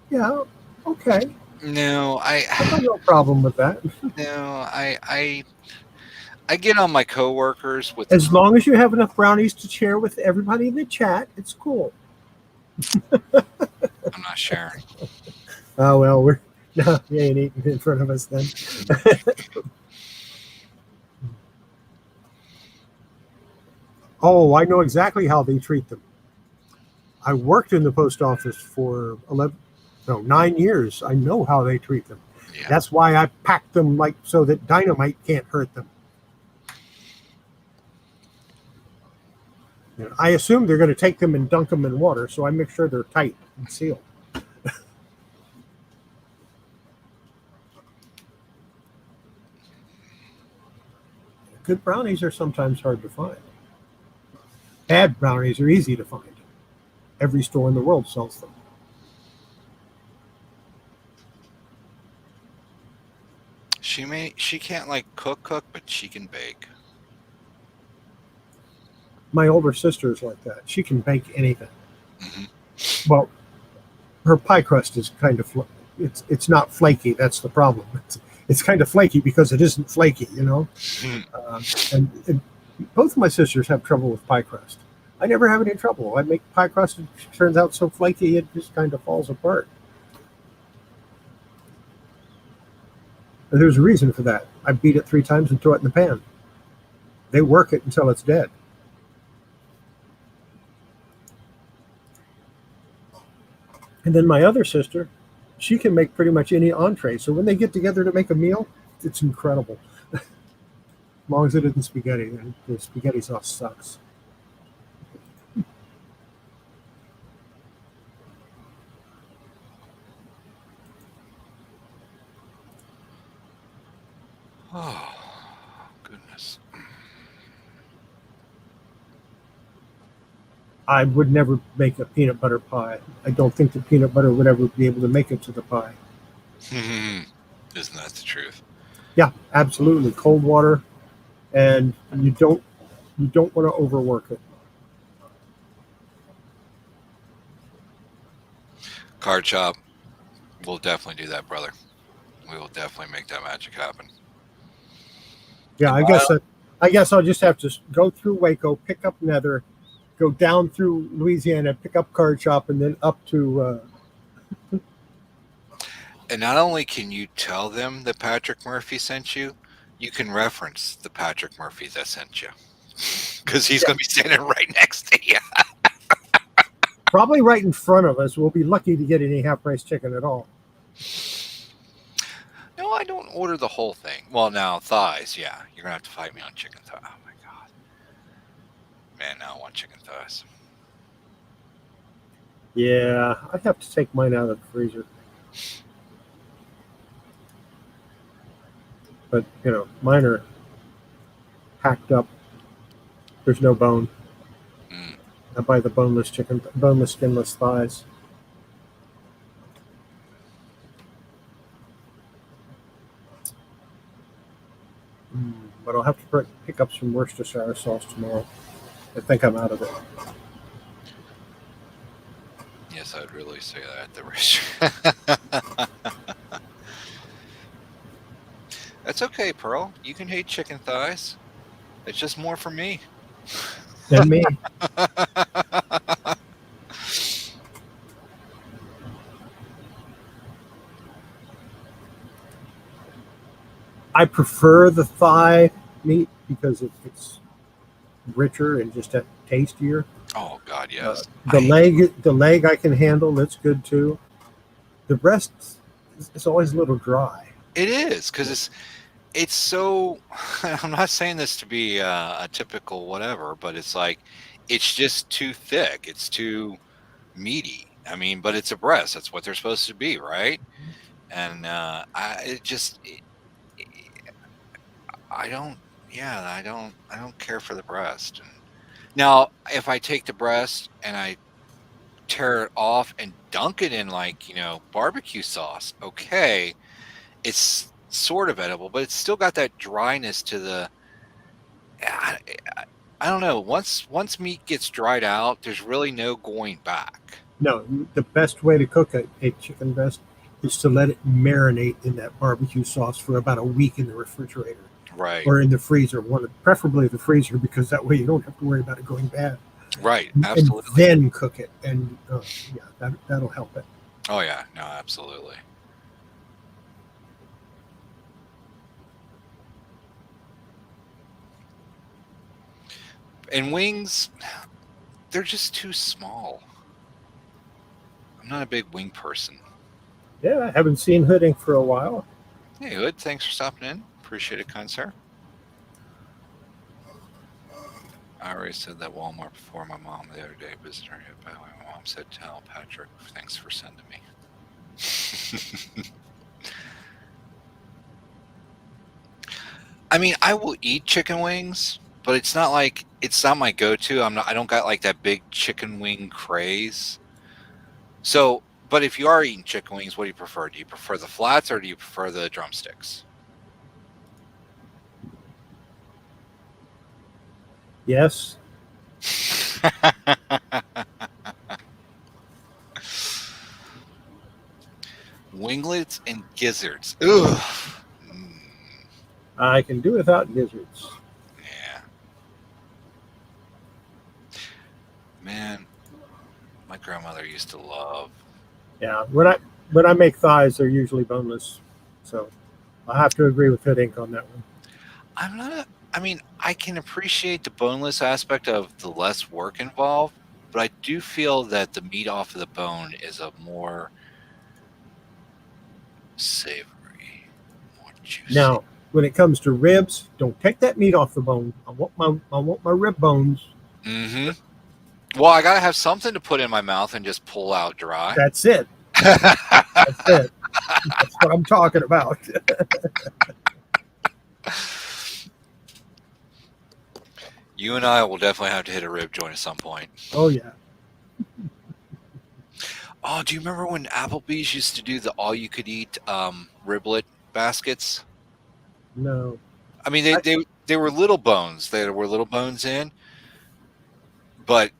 Yeah, okay. No, I have no problem with that. no, I get on my coworkers with. As long as you have enough brownies to share with everybody in the chat, it's cool. I'm not sharing. Oh, well, we're. No, you ain't eating in front of us then. Oh, I know exactly how they treat them. I worked in the post office for 9 years. I know how they treat them. Yeah. That's why I pack them like so that dynamite can't hurt them. I assume they're going to take them and dunk them in water, so I make sure they're tight and sealed. Good brownies are sometimes hard to find. Bad brownies are easy to find. Every store in the world sells them. She can't like cook, but she can bake. My older sister is like that. She can bake anything. Mm-hmm. Well, her pie crust is kind of it's not flaky. That's the problem. It's kind of flaky because it isn't flaky, and both of my sisters have trouble with pie crust. I never have any trouble. I make pie crust, it turns out so flaky it just kind of falls apart. And there's a reason for that. I beat it 3 times and throw it in the pan. They work it until it's dead. And then my other sister, she can make pretty much any entree. So when they get together to make a meal, it's incredible. As long as it isn't spaghetti, and the spaghetti sauce sucks. Oh, goodness. I would never make a peanut butter pie. I don't think the peanut butter would ever be able to make it to the pie. Isn't that the truth? Yeah, absolutely. Cold water, and you don't want to overwork it. Card Shop, we'll definitely do that, brother. We will definitely make that magic happen. Yeah, I guess I'll just have to go through Waco, pick up Nether, go down through Louisiana, pick up Card Shop, and then up to. And not only can you tell them that Patrick Murphy sent you, you can reference the Patrick Murphy that sent you, because he's going to be standing right next to you. Probably right in front of us. We'll be lucky to get any half-price chicken at all. No, I don't order the whole thing. Well, now thighs, yeah. You're going to have to fight me on chicken thighs. Oh, my God. Man, now I want chicken thighs. Yeah, I have to take mine out of the freezer. But, mine are hacked up. There's no bone. I buy the boneless chicken, boneless, skinless thighs. But I'll have to pick up some Worcestershire sauce tomorrow. I think I'm out of it. Yes, I'd really say that at the restaurant. That's okay, Pearl. You can hate chicken thighs. It's just more for me. Than me. I prefer the thigh meat because it's richer and just tastier. Oh God, yes. The leg I can handle. That's good too. The breast is always a little dry. It is because it's so. I'm not saying this to be a typical whatever, but it's like it's just too thick. It's too meaty. I mean, but it's a breast. That's what they're supposed to be, right? And it, I don't. Yeah, I don't care for the breast. And now, if I take the breast and I tear it off and dunk it in like barbecue sauce, okay, it's sort of edible, but it's still got that dryness to the. I, I don't know. Once meat gets dried out, there's really no going back. No, the best way to cook a chicken breast is to let it marinate in that barbecue sauce for about a week in the refrigerator Right. or in the freezer. Preferably the freezer because that way you don't have to worry about it going bad. Right. And Absolutely. then cook it, and yeah, that'll help it. Oh yeah. No. Absolutely. And wings, they're just too small. I'm not a big wing person. Yeah, I haven't seen Hooding for a while. Hey, Hood, thanks for stopping in. Appreciate it, kind sir. I already said that Walmart before. My mom the other day visited her. By the way, my mom said, "Tell Patrick, thanks for sending me." I mean, I will eat chicken wings, but it's not my go-to. I don't got like that big chicken wing craze. So, but if you are eating chicken wings, what do you prefer? Do you prefer the flats or do you prefer the drumsticks? Yes. Winglets and gizzards. Ugh. Mm, I can do without gizzards. yeah. Man, my grandmother used to love. Yeah, when I make thighs, they're usually boneless. So I have to agree with Hood Inc. on that one. I'm not a. I mean, I can appreciate the boneless aspect of the less work involved, but I do feel that the meat off of the bone is a more savory, more juicy. Now, when it comes to ribs, don't take that meat off the bone. I want my rib bones. Mm-hmm. Well, I gotta have something to put in my mouth and just pull out dry. That's it. That's it. That's what I'm talking about. You and I will definitely have to hit a rib joint at some point. Oh yeah. Oh, do you remember when Applebee's used to do the all-you-could-eat riblet baskets? No. I mean, they were little bones. There were little bones in, but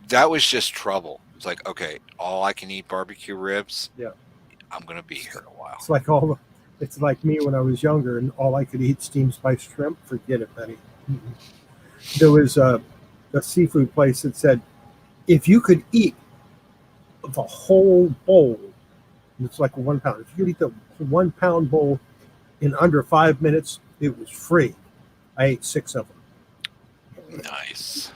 that was just trouble. It's like, okay, all I can eat barbecue ribs. Yeah. I'm gonna be here a while. It's like me when I was younger and all I could eat steamed spiced shrimp. Forget it, buddy. There was a seafood place that said if you could eat the whole bowl, it's like 1 pound. If you could eat the 1 pound bowl in under 5 minutes, it was free. I ate 6 of them. Nice.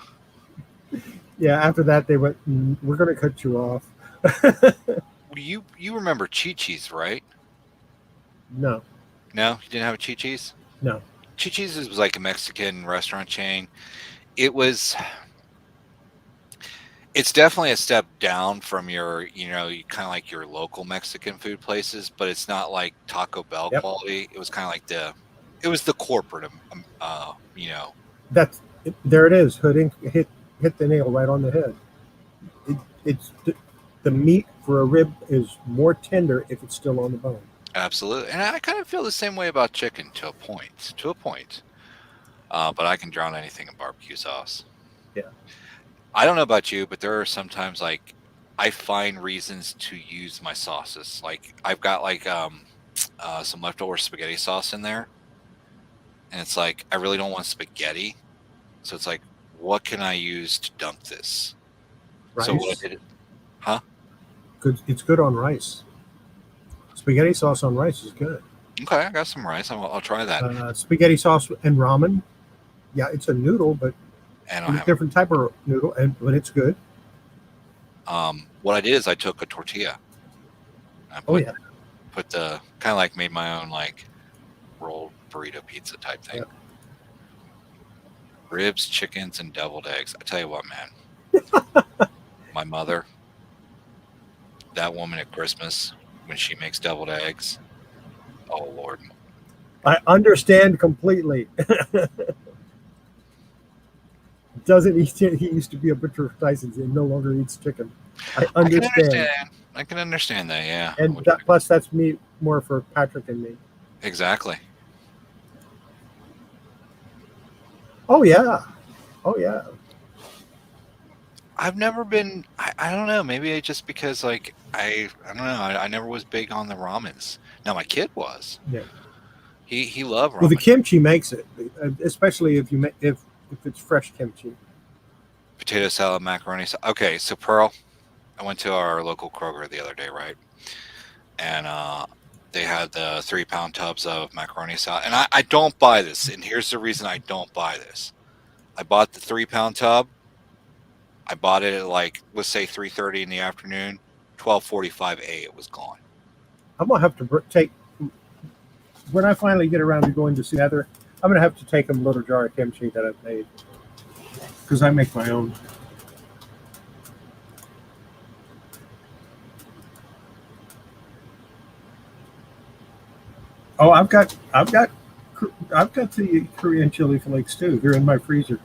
Yeah, after that they went, we're going to cut you off. You remember Chi-Chi's, right? No, No, you didn't have a Chi-Chi's? no. Chi-Chi's was like a Mexican restaurant chain. It's definitely a step down from your, kind of like your local Mexican food places, but it's not like Taco Bell Yep. quality. It was kind of like it was the corporate, There it is. Hooding hit the nail right on the head. It's the meat for a rib is more tender if it's still on the bone. Absolutely. And I kind of feel the same way about chicken to a point. But I can drown anything in barbecue sauce. Yeah. I don't know about you, but there are sometimes like I find reasons to use my sauces. Like I've got like some leftover spaghetti sauce in there, and it's like I really don't want spaghetti, so it's like, what can I use to dump this? So what Rice. I did, huh? Good. It's good on rice. Spaghetti sauce on rice is good. Okay, I got some rice. I'll try that. Spaghetti sauce and ramen. Yeah, it's a noodle, but And a different type of noodle, but it's good. What I did is I took a tortilla. I put the kind of like made my own like rolled burrito pizza type thing. Yeah. Ribs, chickens, and deviled eggs. I tell you what, man. My mother, that woman at Christmas, when she makes deviled eggs, oh Lord. I understand completely. Doesn't eat. He used to be a butcher of Tyson's and no longer eats chicken. I understand. I can understand that, yeah. And plus, that's me more for Patrick and me. Exactly. Oh yeah, oh yeah. I've never been. I don't know. Maybe just because like I don't know. I never was big on the ramens. Now my kid was. Yeah. He loved ramen. Well, the kimchi makes it, especially if it's fresh kimchi. Potato salad, macaroni salad. Okay, so Pearl, I went to our local Kroger the other day, right? And they had the 3-pound tubs of macaroni salad. And I don't buy this. And here's the reason I don't buy this. I bought the 3-pound tub. I bought it at like, let's say 3:30 in the afternoon. 12:45 it was gone. I'm gonna have to take when I finally get around to going to see Heather. I'm gonna have to take him a little jar of kimchi that I've made because I make my own. Oh, I've got the Korean chili flakes too. They're in my freezer.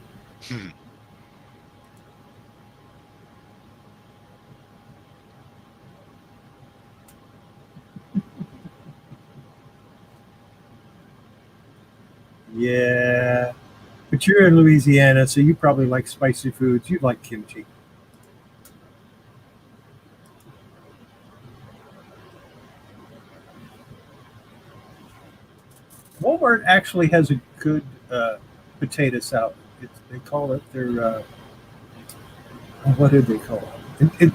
Yeah, but you're in Louisiana, so you probably like spicy foods. You like kimchi. Walmart actually has a good potato salad. They call it their what did they call it?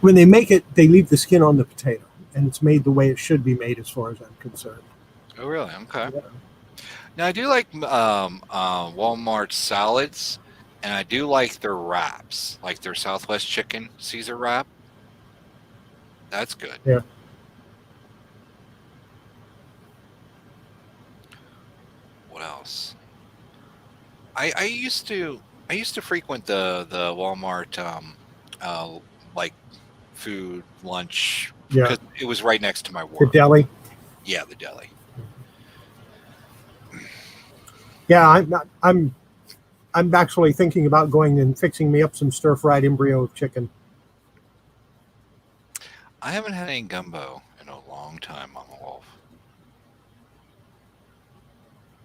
When they make it, they leave the skin on the potato, and it's made the way it should be made, as far as I'm concerned. Oh, really? Okay. Yeah. Now I do like Walmart salads, and I do like their wraps, like their Southwest chicken Caesar wrap. That's good. Yeah. What else? I used to frequent the Walmart like food lunch because it was right next to my work. The deli. Yeah, the deli. Yeah, I'm actually thinking about going and fixing me up some stir-fried embryo of chicken. I haven't had any gumbo in a long time, Mama Wolf.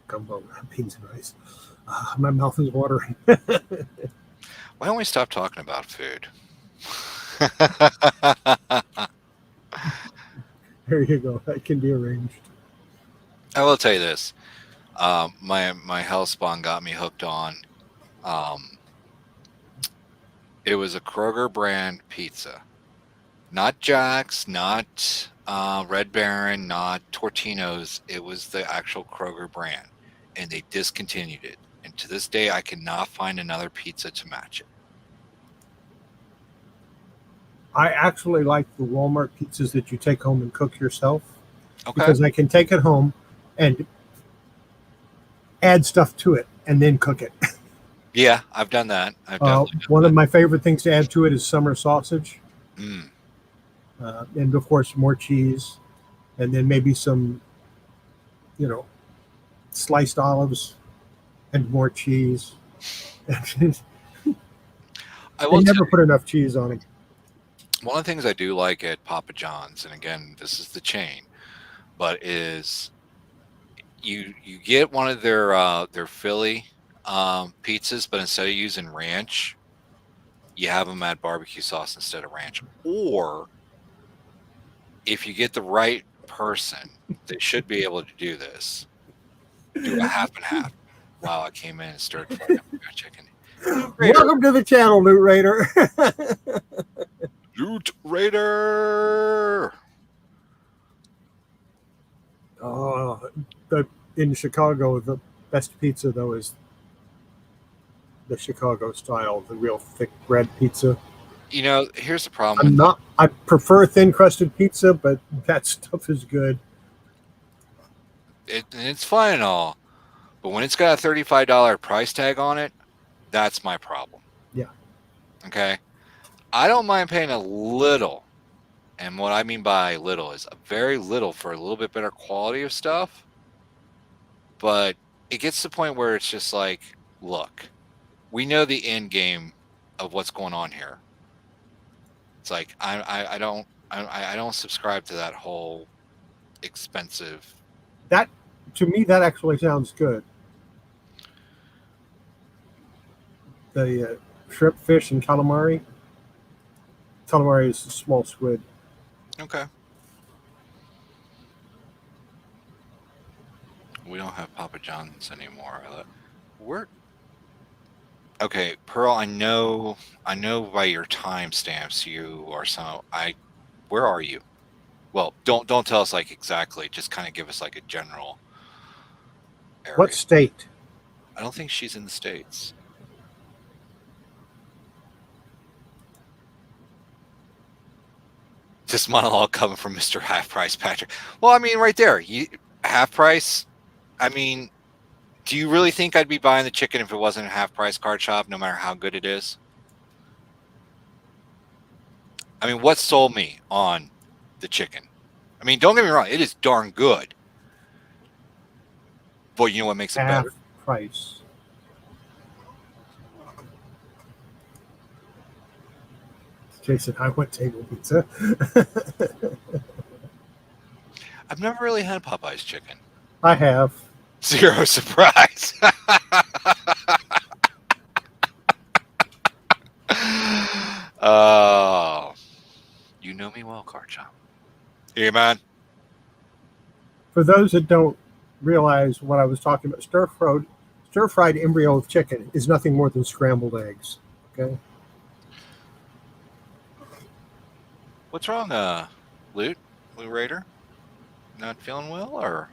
Gumbo, beans and rice. My mouth is watering. Why don't we stop talking about food? There you go. That can be arranged. I will tell you this. My health spawn got me hooked on. It was a Kroger brand pizza, not Jack's, not Red Baron, not Tortino's. It was the actual Kroger brand, and they discontinued it. And to this day, I cannot find another pizza to match it. I actually like the Walmart pizzas that you take home and cook yourself. Okay. Because I can take it home and add stuff to it and then cook it. Yeah, I've done that. One of my favorite things to add to it is summer sausage. Mm. And of course, more cheese. And then maybe some, sliced olives and more cheese. They never put enough cheese on it. One of the things I do like at Papa John's, and again, this is the chain, but is you get one of their Philly pizzas, but instead of using ranch, you have them add barbecue sauce instead of ranch. Or if you get the right person, they should be able to do this. Do a half and half. Wow, I came in and stirred fried chicken. Loot Raider. Welcome to the channel, Loot Raider. Loot Raider. Oh, in Chicago, the best pizza though is the Chicago style, the real thick bread pizza. You know, here's the problem. I prefer thin crusted pizza, but that stuff is good. It's fine and all, but when it's got a $35 price tag on it, that's my problem. Yeah. Okay. I don't mind paying a little, and what I mean by little is a very little for a little bit better quality of stuff. But it gets to the point where it's just like, look, we know the end game of what's going on here. It's like I don't subscribe to that whole expensive. That, to me, that actually sounds good. The shrimp, fish, and calamari. Calamari is a small squid. Okay. We don't have Papa John's anymore. We're okay, Pearl. I know by your timestamps you are so. Where are you? Well, don't tell us like exactly. Just kind of give us like a general area. What state? I don't think she's in the States. This monologue coming from Mr. Half Price Patrick. Well, I mean, right there, half price. I mean, do you really think I'd be buying the chicken if it wasn't a half price card shop, no matter how good it is? I mean, what sold me on the chicken? I mean, don't get me wrong, it is darn good. But you know what makes it better? Half price. Jason, I want table pizza. I've never really had Popeye's chicken. I have. Zero surprise. Oh, you know me well, Card Shop. Hey, man. For those that don't realize what I was talking about, stir-fried embryo of chicken is nothing more than scrambled eggs. Okay. What's wrong, Loot Raider? Not feeling well, or?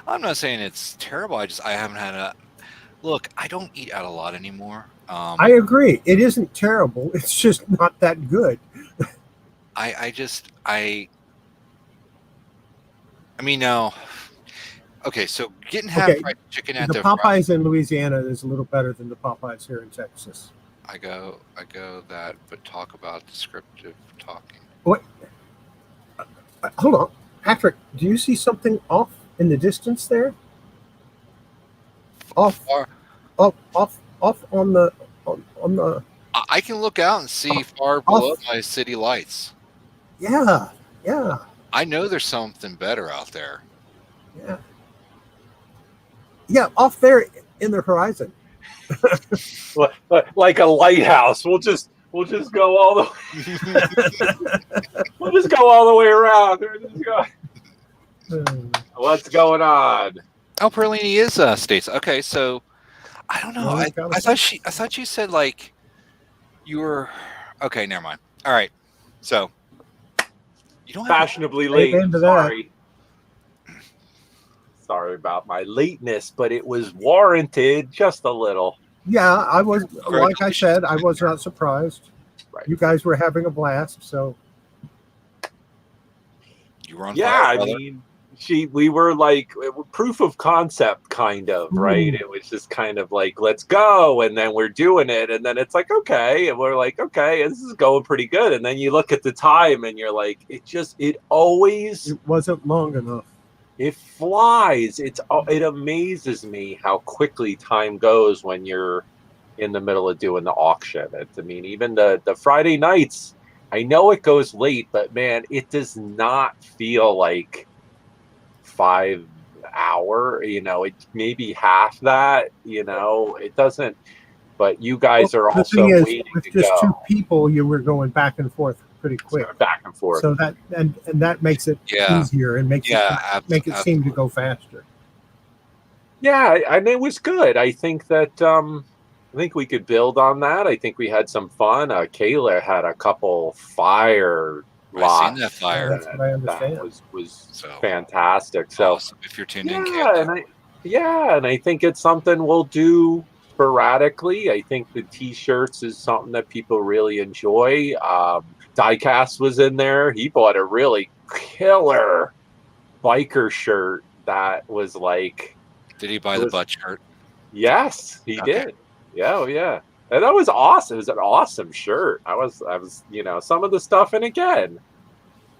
I'm not saying it's terrible. I haven't had a look. I don't eat out a lot anymore. I agree. It isn't terrible. It's just not that good. I mean, now, okay. So getting half fried chicken at the Popeyes in Louisiana is a little better than the Popeyes here in Texas. I go that, but talk about descriptive talking. What? Hold on, Patrick. Do you see something off in the distance there? Off on the. I can look out and see far below my city lights. Yeah. I know there's something better out there. Yeah, off there in the horizon. like a lighthouse. We'll just go all the. We'll just go all the way around. What's going on? Oh, Perlini is States. Okay, so I don't know. I thought you said like you were. Okay, never mind. All right, so you don't fashionably late. Sorry about my lateness, but it was warranted just a little. Yeah, I was, like I said, I was not surprised. Right. You guys were having a blast, so. You were on fire, I mean, we were like proof of concept, kind of, right? It was just kind of like, let's go, and then we're doing it, and then it's like, okay, and we're like, okay, this is going pretty good, and then you look at the time, and you're like, it wasn't long enough. It flies. It amazes me how quickly time goes when you're in the middle of doing the auction. I mean, even the Friday nights, I know it goes late, but man, it does not feel like 5 hour, it maybe half that, it doesn't, but you guys are the thing also is, waiting with to just two go. people, you were going back and forth pretty quick. Back and forth. So that and that makes it easier and makes it seem to go faster. Yeah, and it was good. I think that I think we could build on that. I think we had some fun. Kayla had a couple fire lots. I seen that fire. That's what I understand. That was fantastic. So awesome. If you're tuned in, Kayla. and I think it's something we'll do sporadically. I think the t-shirts is something that people really enjoy. Diecast was in there. He bought a really killer biker shirt that was like. Did he buy the butt shirt? Yes, he did. Yeah, oh, yeah. And that was awesome. It was an awesome shirt. I was, some of the stuff, and again,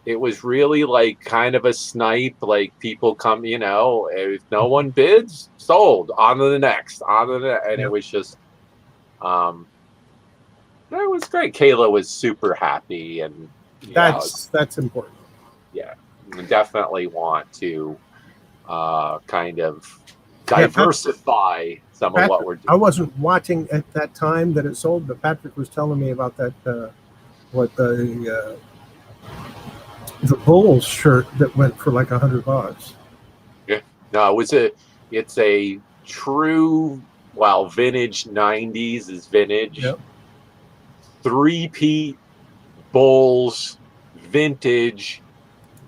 it was really like kind of a snipe, like people come, if no one bids, sold, on to the next, and it was just, that was great. Kayla was super happy, and that's important. Yeah, we definitely want to kind of diversify some of what we're doing. I wasn't watching at that time that it sold, but Patrick was telling me about that, what the Bulls shirt that went for like $100. Yeah, no, it's a true, vintage 90s is vintage. Yep. Three-peat Bulls, vintage,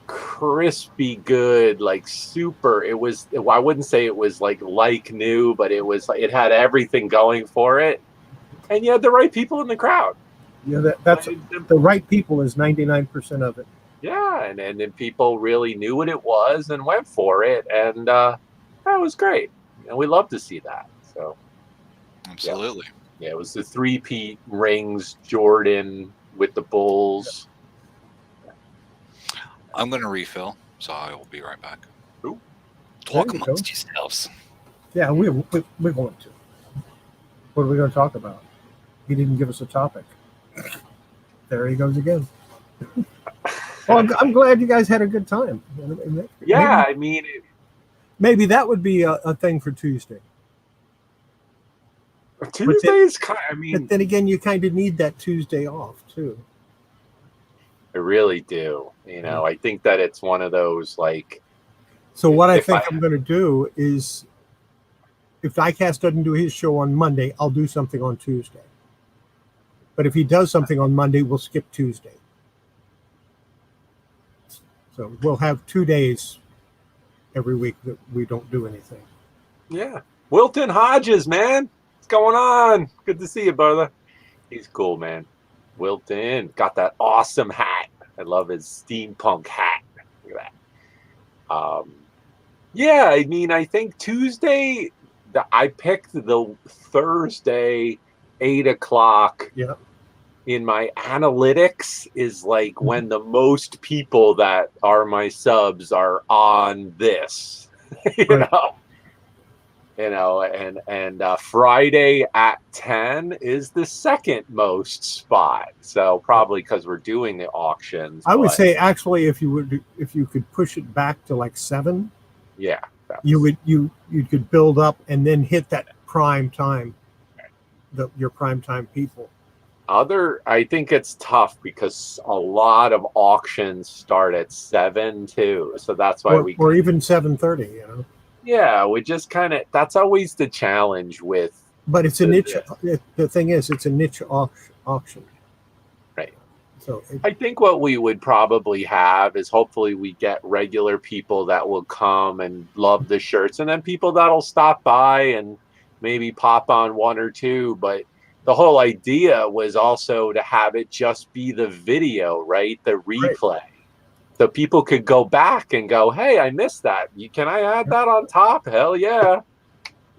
crispy good, like super. It was, I wouldn't say it was like new, but it had everything going for it, and you had the right people in the crowd. Yeah, that's the right people is 99% of it. Yeah, and then people really knew what it was and went for it, and that was great, and we love to see that. So absolutely, yeah, it was the three-peat rings Jordan with the Bulls. I'm going to refill, so I will be right back. Ooh. Talk amongst yourselves. Yeah, we're going to. What are we going to talk about? He didn't give us a topic. There he goes again. Well, I'm glad you guys had a good time. Yeah, maybe that would be a thing for Tuesday. Tuesdays, but then again, you kind of need that Tuesday off too. I really do. I think that it's one of those like. So what I think I'm going to do is, if Diecast doesn't do his show on Monday, I'll do something on Tuesday. But if he does something on Monday, we'll skip Tuesday. So we'll have 2 days every week that we don't do anything. Yeah. Wilton Hodges, man. What's going on? Good to see you, brother. He's cool, man. Wilton got that awesome hat. I love his steampunk hat. Look at that. Yeah, I think Tuesday, I picked the Thursday 8:00. Yeah. In my analytics is like when the most people that are my subs are on this, and Friday at 10 is the second most spot. So probably because we're doing the auctions. I would say actually, if you could push it back to like 7, yeah, you could build up and then hit that prime time, your prime time people. I think it's tough because a lot of auctions start at 7 too, so that's why or even 7:30. Yeah, we just kind of, that's always the challenge with. But it's a niche. The thing is, it's a niche auction. Right. So I think what we would probably have is hopefully we get regular people that will come and love the shirts, and then people that'll stop by and maybe pop on one or two, but the whole idea was also to have it just be the video, right? The replay. Right. So people could go back and go, hey, I missed that. Can I add that on top? Hell yeah.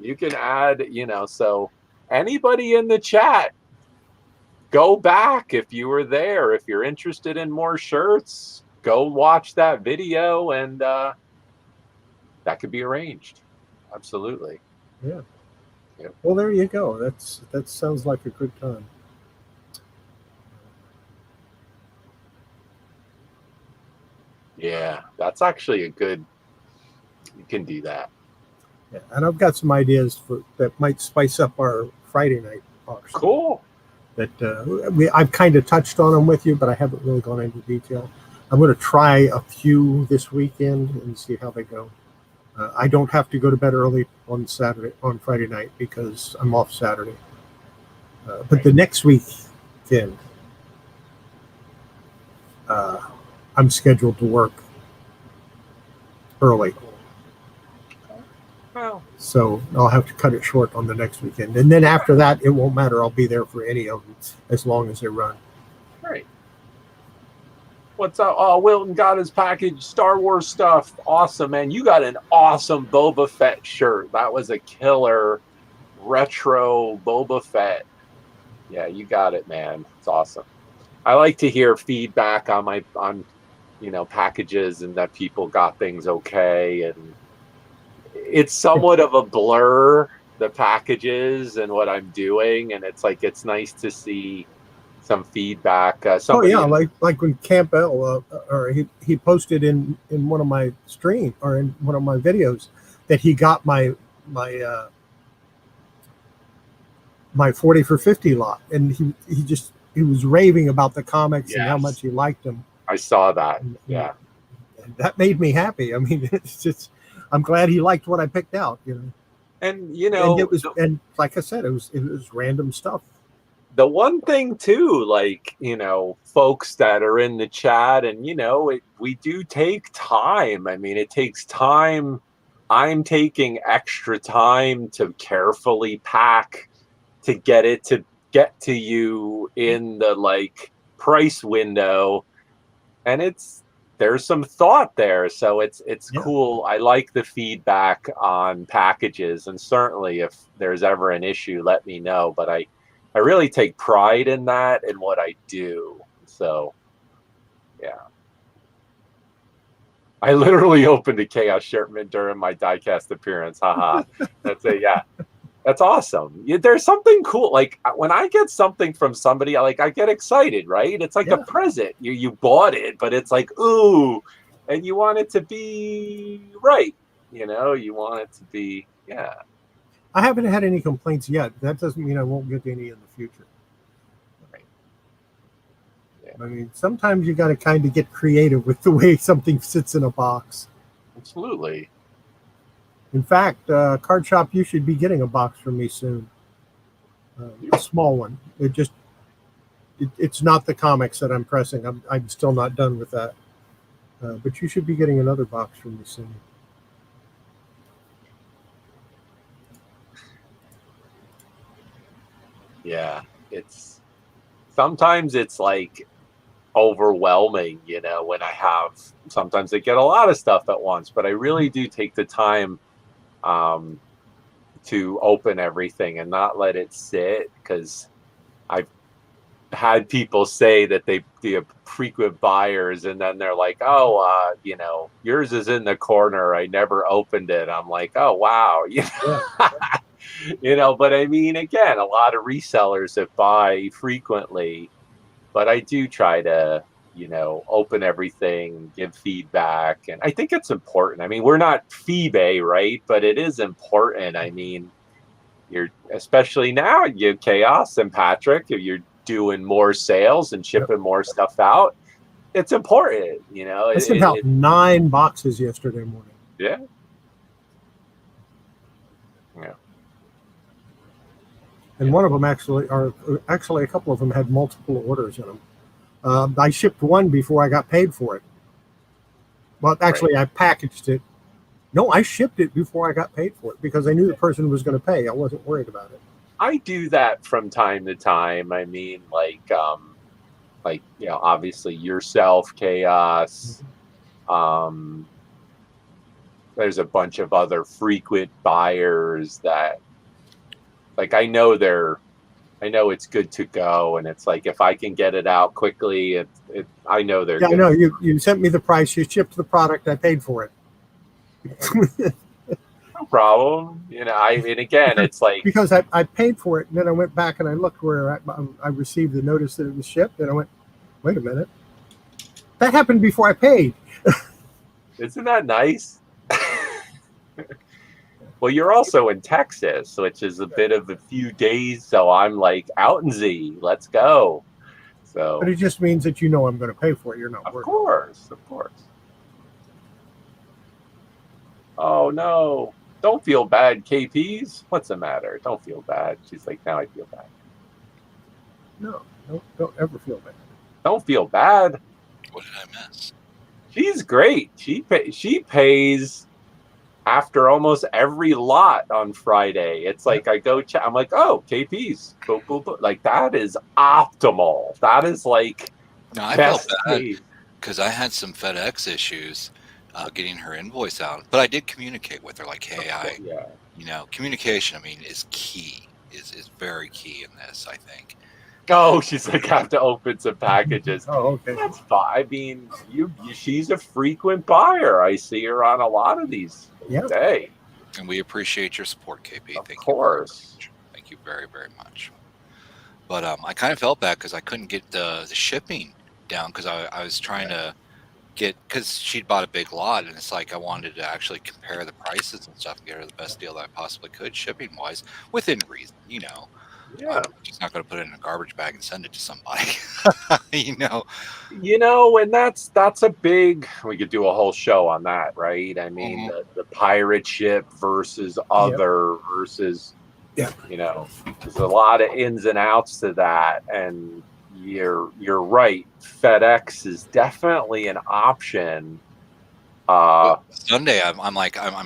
You can add, so anybody in the chat, go back if you were there. If you're interested in more shirts, go watch that video, and that could be arranged. Absolutely. Yeah. Yeah. Well, there you go. That sounds like a good time. Yeah, that's actually a good You can do that. Yeah, and I've got some ideas that might spice up our Friday night box. Cool. That I've kind of touched on them with you, but I haven't really gone into detail. I'm going to try a few this weekend and see how they go. I don't have to go to bed early on Friday night because I'm off Saturday. But the next weekend, I'm scheduled to work early. Well, So I'll have to cut it short on the next weekend. And then after that, it won't matter. I'll be there for any of them as long as they run. great. What's up? Oh, Wilton got his package, Star Wars stuff. Awesome, man. You got an awesome Boba Fett shirt. That was a killer retro Boba Fett. Yeah, you got it, man. It's awesome. I like to hear feedback on packages and that people got things okay. And it's somewhat of a blur, the packages and what I'm doing. And it's nice to see some feedback. Like when Campbell, or he posted in one of my stream or in one of my videos that he got my 40 for 50 lot, and he was raving about the comics and how much he liked them. I saw that. Yeah, and that made me happy. I mean, I'm glad he liked what I picked out. And and like I said, it was random stuff. The one thing too, folks that are in the chat, and we do take time. I mean, it takes time. I'm taking extra time to carefully pack to get to you in the price window, and there's some thought there, so it's cool. I like the feedback on packages, and certainly if there's ever an issue, let me know. But I really take pride in that and what I do. So, yeah. I literally opened a Chaos shipment during my diecast appearance. Haha. That's awesome. There's something cool. Like when I get something from somebody, I get excited, right? It's like a present. You bought it, but it's like, ooh, and you want it to be right. You want it to be, yeah. I haven't had any complaints yet. That doesn't mean I won't get any in the future. Right. Yeah. I mean, sometimes you got to kind of get creative with the way something sits in a box. Absolutely. In fact, Card Shop, you should be getting a box from me soon. A small one. It's not the comics that I'm pressing. I'm still not done with that. But you should be getting another box from me soon. Yeah, sometimes it's overwhelming, when sometimes I get a lot of stuff at once, but I really do take the time to open everything and not let it sit, because I've had people say that they have frequent buyers, and then they're like, oh, yours is in the corner, I never opened it. I'm like, oh, wow. But I mean, again, a lot of resellers that buy frequently, but I do try to, open everything, give feedback. And I think it's important. I mean, we're not Phoebe, right? But it is important. I mean, especially now, you Chaos and Patrick, if you're doing more sales and shipping more stuff out, it's important, I sent out 9 boxes yesterday morning. Yeah. And one of them actually a couple of them had multiple orders in them. I shipped one before I got paid for it. Well, actually, I packaged it. No, I shipped it before I got paid for it because I knew the person was going to pay. I wasn't worried about it. I do that from time to time. I mean, obviously yourself, Chaos. There's a bunch of other frequent buyers that, I know it's good to go, and it's if I can get it out quickly, I know they're good. I know you sent me the price, you shipped the product, I paid for it. No problem. I mean, again, it's because I paid for it, and then I went back and I looked where I received the notice that it was shipped, and I went, wait a minute, that happened before I paid. Isn't that nice? Well, you're also in Texas, which is a bit of a few days. So I'm like, out in Z, let's go. But So, it just means that you know I'm going to pay for it. You're not of worried. course, of course. Oh, no. Don't feel bad, KPs. What's the matter? Don't feel bad. She's like, now I feel bad. No, don't ever feel bad. Don't feel bad. What did I miss? She's great. She pays after almost every lot on Friday. It's like I go check. I'm like, oh, KP's. Boop, boop, boop. Like that is optimal. That is like No, I best felt bad case. because I had some FedEx issues getting her invoice out, but I did communicate with her like, hey, communication, I mean, is key, is very key in this, I think. Oh, she's like, I have to open some packages. Oh, okay. That's fine. I mean, she's a frequent buyer. I see her on a lot of these. Yeah. Hey. And we appreciate your support, KP. Of course. Thank you very, very much. But I kind of felt bad because I couldn't get the shipping down because I was trying to because she'd bought a big lot, and it's like I wanted to actually compare the prices and stuff and get her the best deal that I possibly could, shipping wise, within reason. Yeah. I'm just not going to put it in a garbage bag and send it to somebody. And that's a big. We could do a whole show on that, right? I mean, the pirate ship versus other versus. Yeah. There's a lot of ins and outs to that, and you're right. FedEx is definitely an option. Sunday, I'm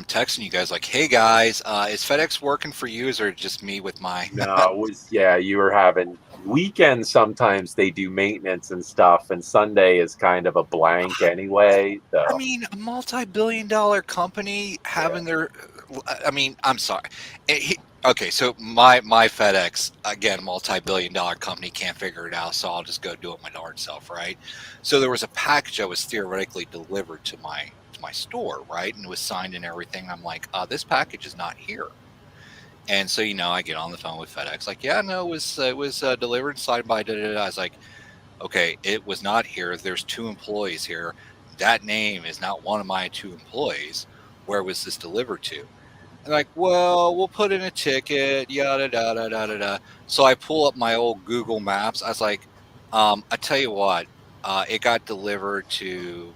texting you guys like, hey guys, is FedEx working for you? Is it just me with my? No, it was you were having weekends. Sometimes they do maintenance and stuff, and Sunday is kind of a blank anyway. So. I mean, a multi-billion-dollar company having their. I mean, I'm sorry. Okay, so my FedEx, again, multi-billion-dollar company, can't figure it out, so I'll just go do it my darn self, right? So there was a package that was theoretically delivered to my store, right, and it was signed and everything. I'm like, this package is not here. And so I get on the phone with FedEx, like, yeah, no, it was delivered, signed by I was like, okay, it was not here. There's 2 employees here. That name is not one of my 2 employees. Where was this delivered to? And like, well, we'll put in a ticket, yada, da, da, da, da, da. So I pull up my old Google Maps. I was like, I tell you what, it got delivered to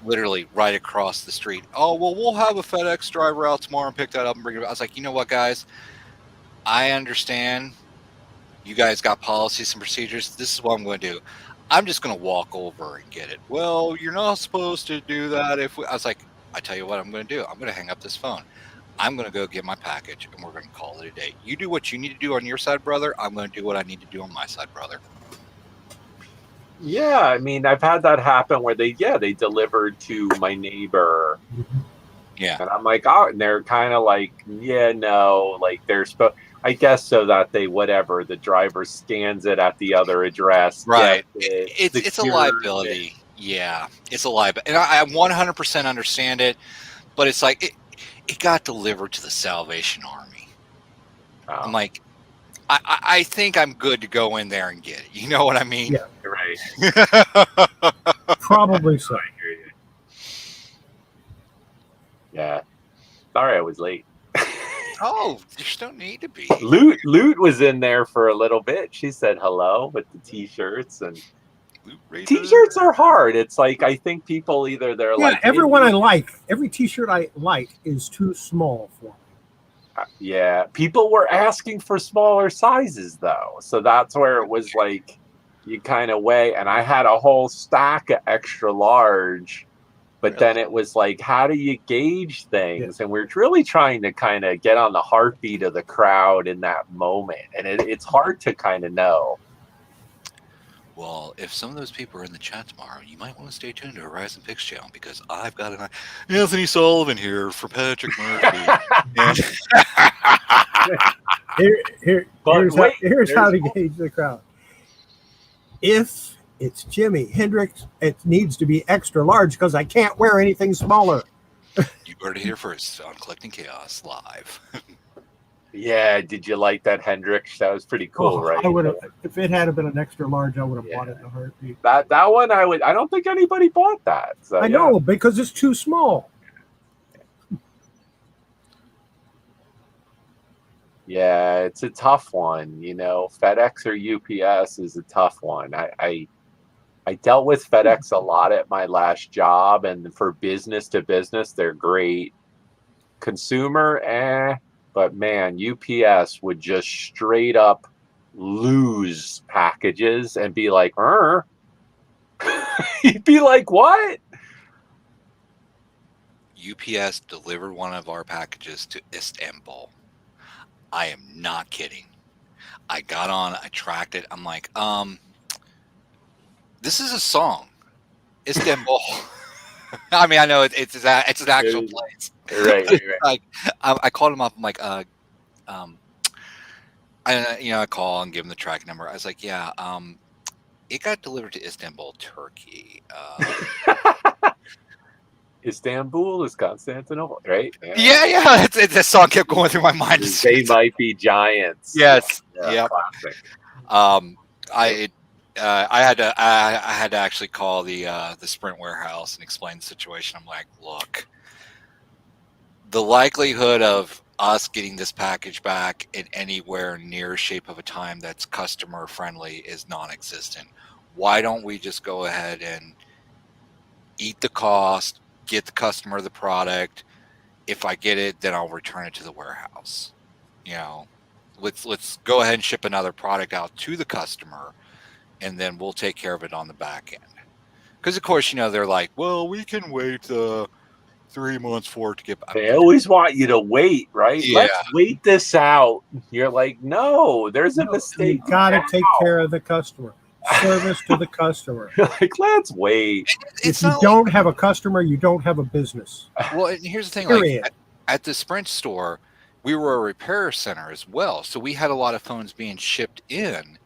literally right across the street. Oh, well, we'll have a FedEx driver out tomorrow and pick that up and bring it back. I was like, you know what, guys? I understand you guys got policies and procedures. This is what I'm going to do. I'm just going to walk over and get it. Well, you're not supposed to do that. I was like, I tell you what I'm going to do. I'm going to hang up this phone. I'm going to go get my package, and we're going to call it a day. You do what you need to do on your side, brother. I'm going to do what I need to do on my side, brother. Yeah, I mean, I've had that happen where they delivered to my neighbor. Yeah. And I'm like, oh, and they're kind of like, yeah, no, like they're supposed, I guess, so that the driver scans it at the other address. Right. It's a liability. Yeah, it's a liability. And I 100% understand it, but it's like, it got delivered to the Salvation Army. Oh. I'm like, I think I'm good to go in there and get it. You know what I mean? Yeah. Right. Probably so. Yeah. Sorry I was late. Oh, you just don't need to be. Loot was in there for a little bit. She said hello with the t-shirts, and t-shirts are hard. It's like, I think people they're like, everyone I like, every t-shirt I like is too small for me. Yeah, people were asking for smaller sizes though, so that's where it was like you kind of weigh. And I had a whole stack of extra large, but then it was like, how do you gauge things? And we're really trying to kind of get on the heartbeat of the crowd in that moment, and it's hard to kind of know. Well, if some of those people are in the chat tomorrow, you might want to stay tuned to Horizon Picks channel, because I've got an Anthony Sullivan here for Patrick Murphy. Here's how to gauge the crowd. If it's Jimi Hendrix, it needs to be extra large because I can't wear anything smaller. You heard it here first on Kollecting Kaos live. Yeah, did you like that Hendrix? That was pretty cool, right? I would have, if it had been an extra large, I would have bought it in a heartbeat. That one I don't think anybody bought that. So, I know, because it's too small. Yeah, it's a tough one. You know, FedEx or UPS is a tough one. I dealt with FedEx a lot at my last job, and for business to business, they're great. Consumer, but man, UPS would just straight up lose packages and be like, You'd be like, what? UPS delivered one of our packages to Istanbul. I am not kidding. I got on, I tracked it. I'm like, this is a song, Istanbul. I mean, I know it's an actual place. Right. Like, I called him up. I'm like, I call and give him the tracking number. I was like, yeah, it got delivered to Istanbul, Turkey. Istanbul is Constantinople, right? Yeah. It's a song kept going through my mind. They might be giants. Yes. Yeah. Classic. I had to actually call the Sprint warehouse and explain the situation. I'm like, look, the likelihood of us getting this package back in anywhere near shape of a time that's customer friendly is non-existent. Why don't we just go ahead and eat the cost, get the customer the product? If I get it, then I'll return it to the warehouse. You know, let's go ahead and ship another product out to the customer, and then we'll take care of it on the back end. Because of course, they're like, well, we can wait 3 months for it to get back. They always want you to wait, right? Yeah. Let's wait this out. You're like, no, there's a mistake. You got to take care of the customer. Service to the customer. Like, let's wait. If you don't have a customer, you don't have a business. Well, and here's the thing, Period. like at the Sprint store, we were a repair center as well. So we had a lot of phones being shipped in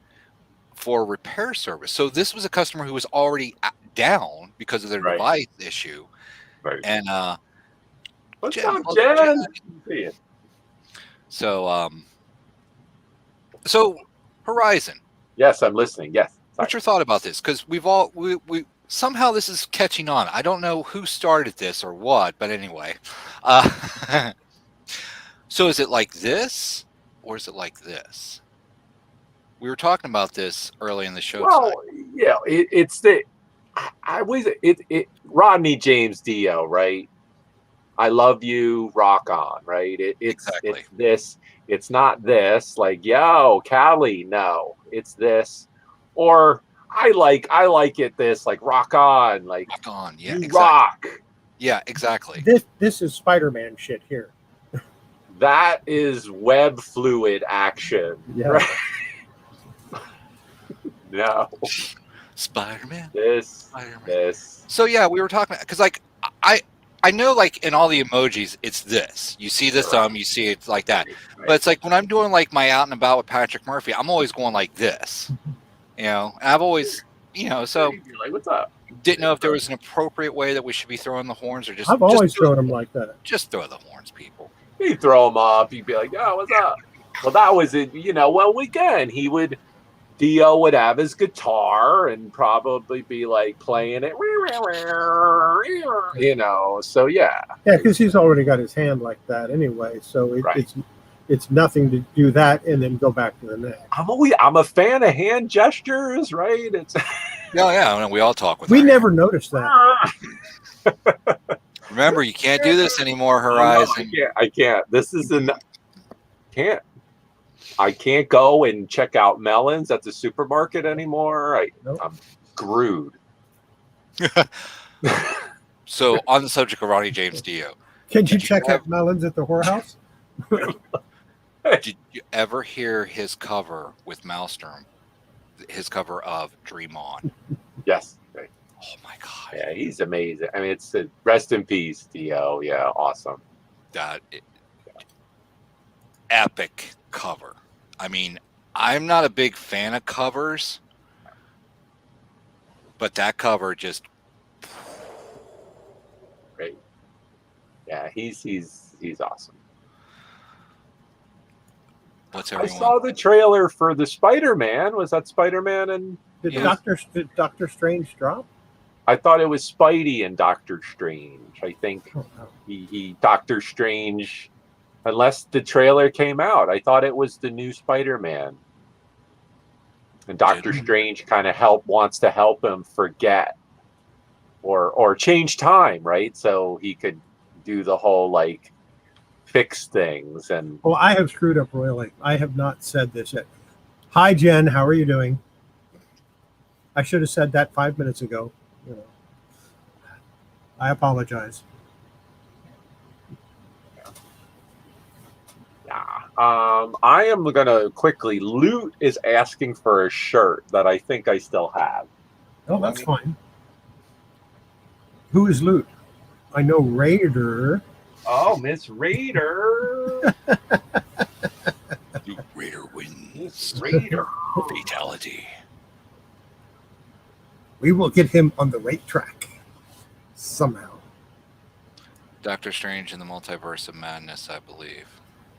for repair service. So this was a customer who was already down because of their device issue. Right. And what's up, Jen? So Horizon. Yes, I'm listening. Yes. What's your thought about this? Because we somehow this is catching on. I don't know who started this or what, but anyway. So is it like this or is it like this? We were talking about this early in the show. Well, yeah, it's the Rodney James Dio, right? I love you, rock on, right? It's this. It's not this. Like, yo, Callie, no, it's this. Or I like it this, like rock on, like rock on, yeah, exactly. Rock. Yeah, exactly. This is Spider-Man shit here. That is web fluid action. Yeah. Right? No. Spider-Man. This. So yeah, we were talking because like I know like in all the emojis it's this. You see the thumb, you see it like that. Right. But it's like when I'm doing like my out and about with Patrick Murphy, I'm always going like this. And I've always, so you're like, what's up? Didn't know if there was an appropriate way that we should be throwing the horns or just. I've always thrown them like that. Just throw the horns, people. You throw them up. You'd be like, "Oh, what's up?" Well, that was it. Well, again, Dio would have his guitar and probably be like playing it, So yeah. Yeah, because he's already got his hand like that anyway. So it's nothing to do that and then go back to the neck. I'm a fan of hand gestures, right? It's yeah. I mean, we all talk with. We never noticed that. Remember, you can't do this anymore, Horizon. I can't. This is I can't go and check out melons at the supermarket anymore. I'm screwed. So, on the subject of Ronnie James Dio, can you check out melons at the whorehouse? Did you ever hear his cover with Maelstrom? His cover of "Dream On." Yes. Right. Oh my God. Yeah, he's amazing. I mean, it's rest in peace, Dio. Yeah, awesome. Epic cover. I mean, I'm not a big fan of covers, but that cover just great. Yeah, he's awesome. I saw the trailer for the Spider-Man. Was that Spider-Man and did Doctor Strange drop? I thought it was Spidey and Doctor Strange. I think he Doctor Strange Unless the trailer came out. I thought it was the new Spider-Man. And Doctor Strange kind of wants to help him forget or change time, right? So he could do the whole like fix things. And Oh, I have screwed up royally. I have not said this yet. Hi, Jen. How are you doing? I should have said that 5 minutes ago. You know, I apologize. I am gonna quickly. Loot is asking for a shirt that I think I still have. Oh, that's fine. Who is Loot? I know Raider. Oh, Miss Raider. Raider wins. Miss Raider. Fatality. We will get him on the right track somehow. Doctor Strange in the Multiverse of Madness, I believe.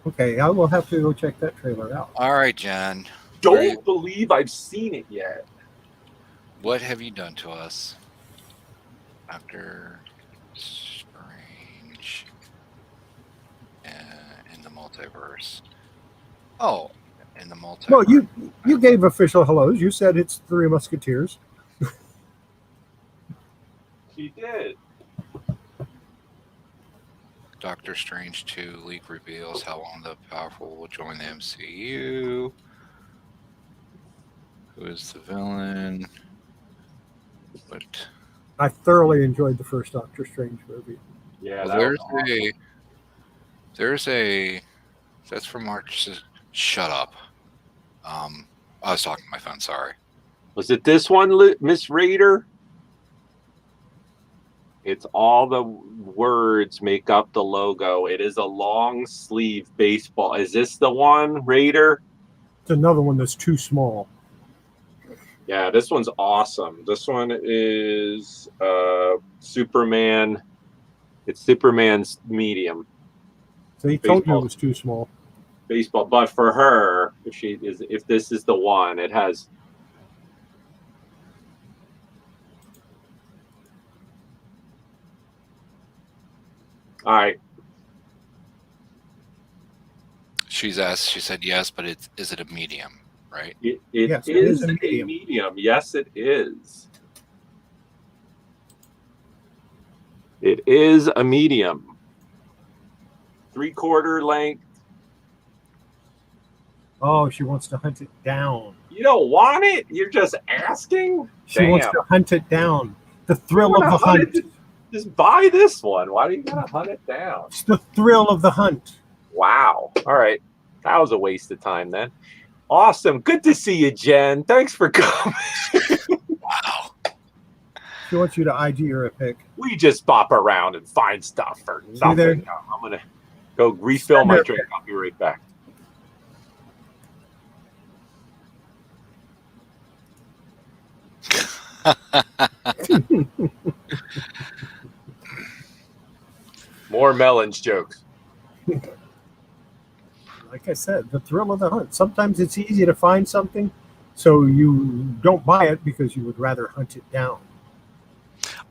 Okay, I will have to go check that trailer out. All right, Jen. Don't believe I've seen it yet. What have you done to us? Doctor Strange in the multiverse. Oh, in the multiverse. Well, you gave official hellos. You said it's Three Musketeers. She did. Doctor Strange 2 leak reveals how long the powerful will join the MCU. Who is the villain? But I thoroughly enjoyed the first Doctor Strange movie. Yeah, well, there's a that's from March. Shut up. I was talking to my phone. Sorry. Was it this one, Miss Raider? It's all the words make up the logo. It is a long sleeve baseball. Is this the one, Raider? It's another one that's too small. Yeah, this one's awesome. This one is Superman. It's Superman's medium. So he told you it was too small. Baseball, but for her, if this is the one, it has. All right. She's asked. She said yes, but is it a medium? Right? Yes, it is a medium. Yes, it is. It is a medium. 3/4 length. Oh, she wants to hunt it down. You don't want it? You're just asking? She wants to hunt it down. The thrill of the hunt. Just buy this one. Why do you gotta hunt it down? It's the thrill of the hunt. Wow. All right. That was a waste of time then. Awesome. Good to see you, Jen. Thanks for coming. Wow. She wants you to IG her a pic. We just bop around and find stuff for nothing. I'm going to go refill my drink. I'll be right back. More Melons jokes. Like I said, the thrill of the hunt. Sometimes it's easy to find something, so you don't buy it because you would rather hunt it down.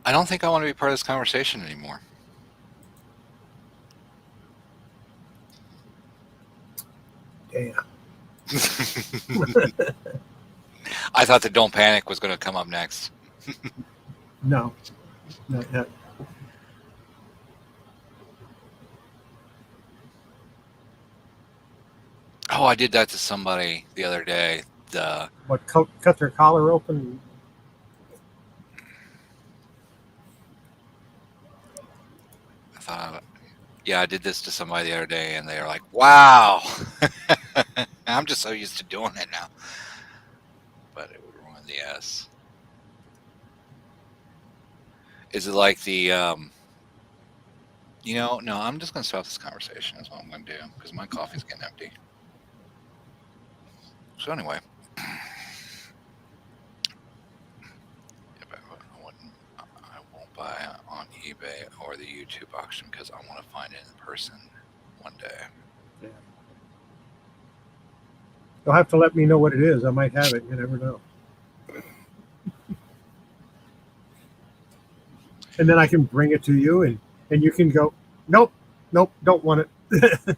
I don't think I want to be part of this conversation anymore. Damn. I thought the Don't Panic was going to come up next. No. Not yet. Oh, I did that to somebody the other day. What, cut their collar open? I did this to somebody the other day, and they were like, wow. I'm just so used to doing it now. But it would ruin the S. Is it like the, no, I'm just going to stop this conversation. That's what I'm going to do, because my coffee's getting empty. So anyway, I won't buy on eBay or the YouTube auction because I want to find it in person one day. Yeah. You'll have to let me know what it is. I might have it. You never know. And then I can bring it to you, and you can go, nope, don't want it.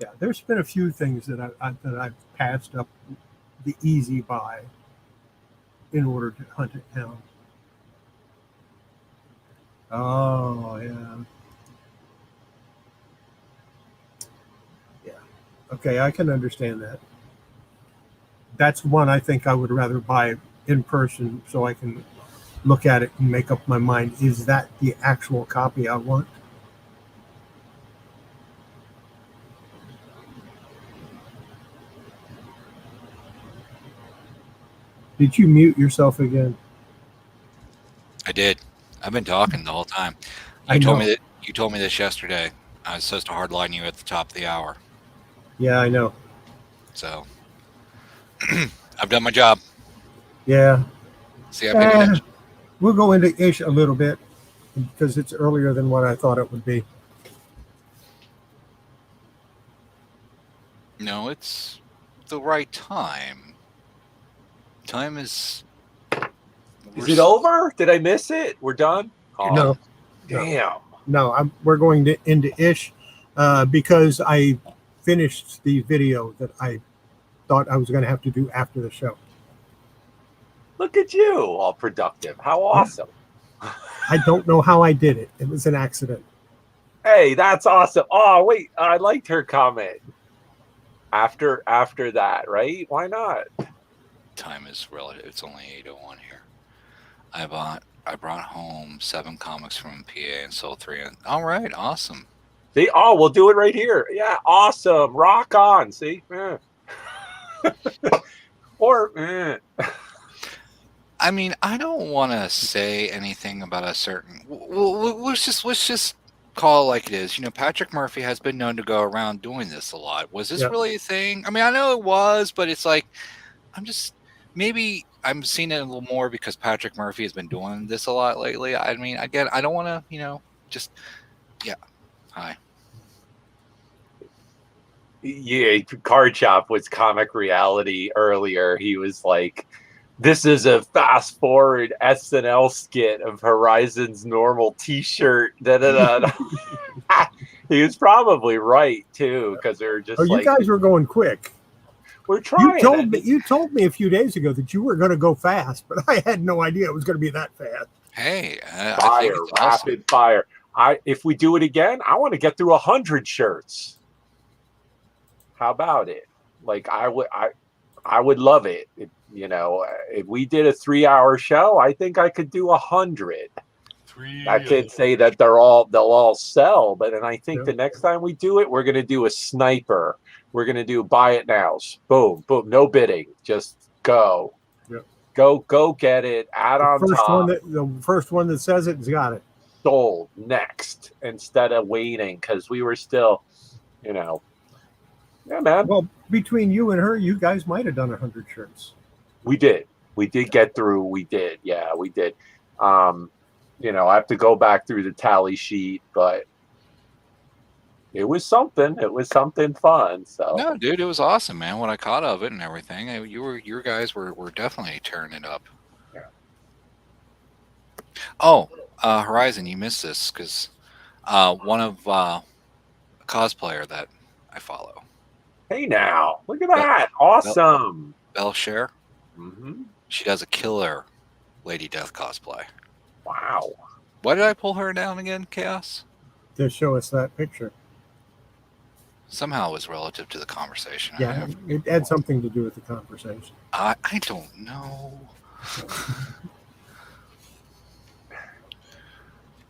Yeah, there's been a few things that I've passed up the easy buy in order to hunt it down. Oh yeah, yeah. Okay, I can understand that. That's one I think I would rather buy in person so I can look at it and make up my mind. Is that the actual copy I want? Did you mute yourself again? I did. I've been talking the whole time. I know. You told me this yesterday. I was supposed to hardline you at the top of the hour. Yeah, I know. So I've done my job. Yeah. See, I paid attention. We'll go into ish a little bit because it's earlier than what I thought it would be. No, it's the right time. Time is. Is it over? Did I miss it? We're done? Oh, No. damn. No, we're going into ish because I finished the video that I thought I was going to have to do after the show. Look at you, all productive. How awesome. I don't know how I did it. It was an accident. Hey, that's awesome. Oh, wait, I liked her comment. After that, right? Why not? Time is relative. It's only 8:01 here. I brought home 7 comics from PA and sold 3. All right, awesome. See, we'll do it right here. Yeah, awesome. Rock on. See? Yeah. Or I mean, I don't want to say anything about a certain. Let's just call it like it is. You know, Patrick Murphy has been known to go around doing this a lot. Was this really a thing? I mean, I know it was, but it's like maybe I'm seeing it a little more because Patrick Murphy has been doing this a lot lately. I mean, again, I don't want to, hi. Yeah, Card Shop was comic reality earlier. He was like, this is a fast forward SNL skit of Horizon's normal t-shirt. He was probably right too, because they're just you guys were going quick. We're trying. You told me a few days ago that you were going to go fast, but I had no idea it was going to be that fast. Hey, rapid fire. If we do it again, I want to get through 100 shirts. How about it? Like I would love it. If we did a 3-hour show, I think I could do 100. I can't say that they'll all sell, but then I think the next time we do it, we're going to do a sniper. We're going to do buy it nows. Boom, boom, no bidding. Just go. Yep. Go get it. Add on top. The first one that says it has got it. Sold next instead of waiting, because we were still, yeah, man. Well, between you and her, you guys might have done 100 shirts. We did get through. We did. Yeah, we did. I have to go back through the tally sheet, but it was something. It was something fun. So no, dude, it was awesome, man. What I caught of it and everything, your guys were definitely turning it up. Yeah. Oh, Horizon, you missed this because one of a cosplayer that I follow. Hey, now look at that! Awesome, Belle Cher. Mm-hmm. She does a killer Lady Death cosplay. Wow. Why did I pull her down again, Chaos? To show us that picture. Somehow it was relative to the conversation. Yeah, it had something to do with the conversation. I don't know.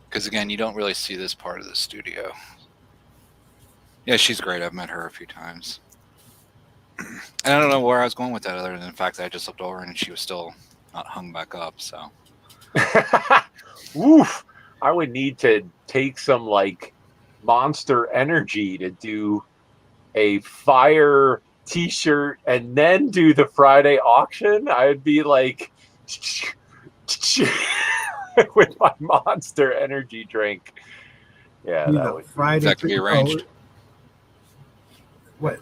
Because again, you don't really see this part of the studio. Yeah, she's great. I've met her a few times. And I don't know where I was going with that other than the fact that I just looked over and she was still not hung back up. So, oof! I would need to take some Monster Energy to do a fire T-shirt and then do the Friday auction. I'd be like with my Monster Energy drink. Yeah, that would Friday. That could be arranged. What?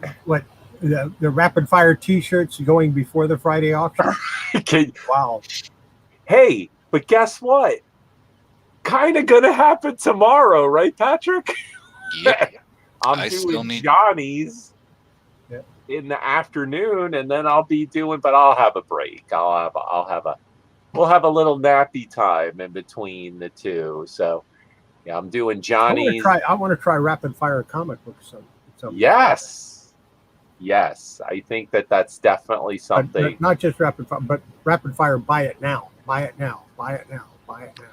The rapid fire T-shirts going before the Friday auction. Wow. Hey, but guess what? kind of gonna happen tomorrow, right, Patrick? Yeah, I'm I doing still need- Johnny's Yeah. in the afternoon, and then I'll be doing. But I'll have a break. We'll have a little nappy time in between the two. So yeah, I'm doing Johnny's. I want to try rapid fire comic books. Yes, I think that's definitely something. Not just rapid fire, but rapid fire. Buy it now. Buy it now. Buy it now. Buy it now.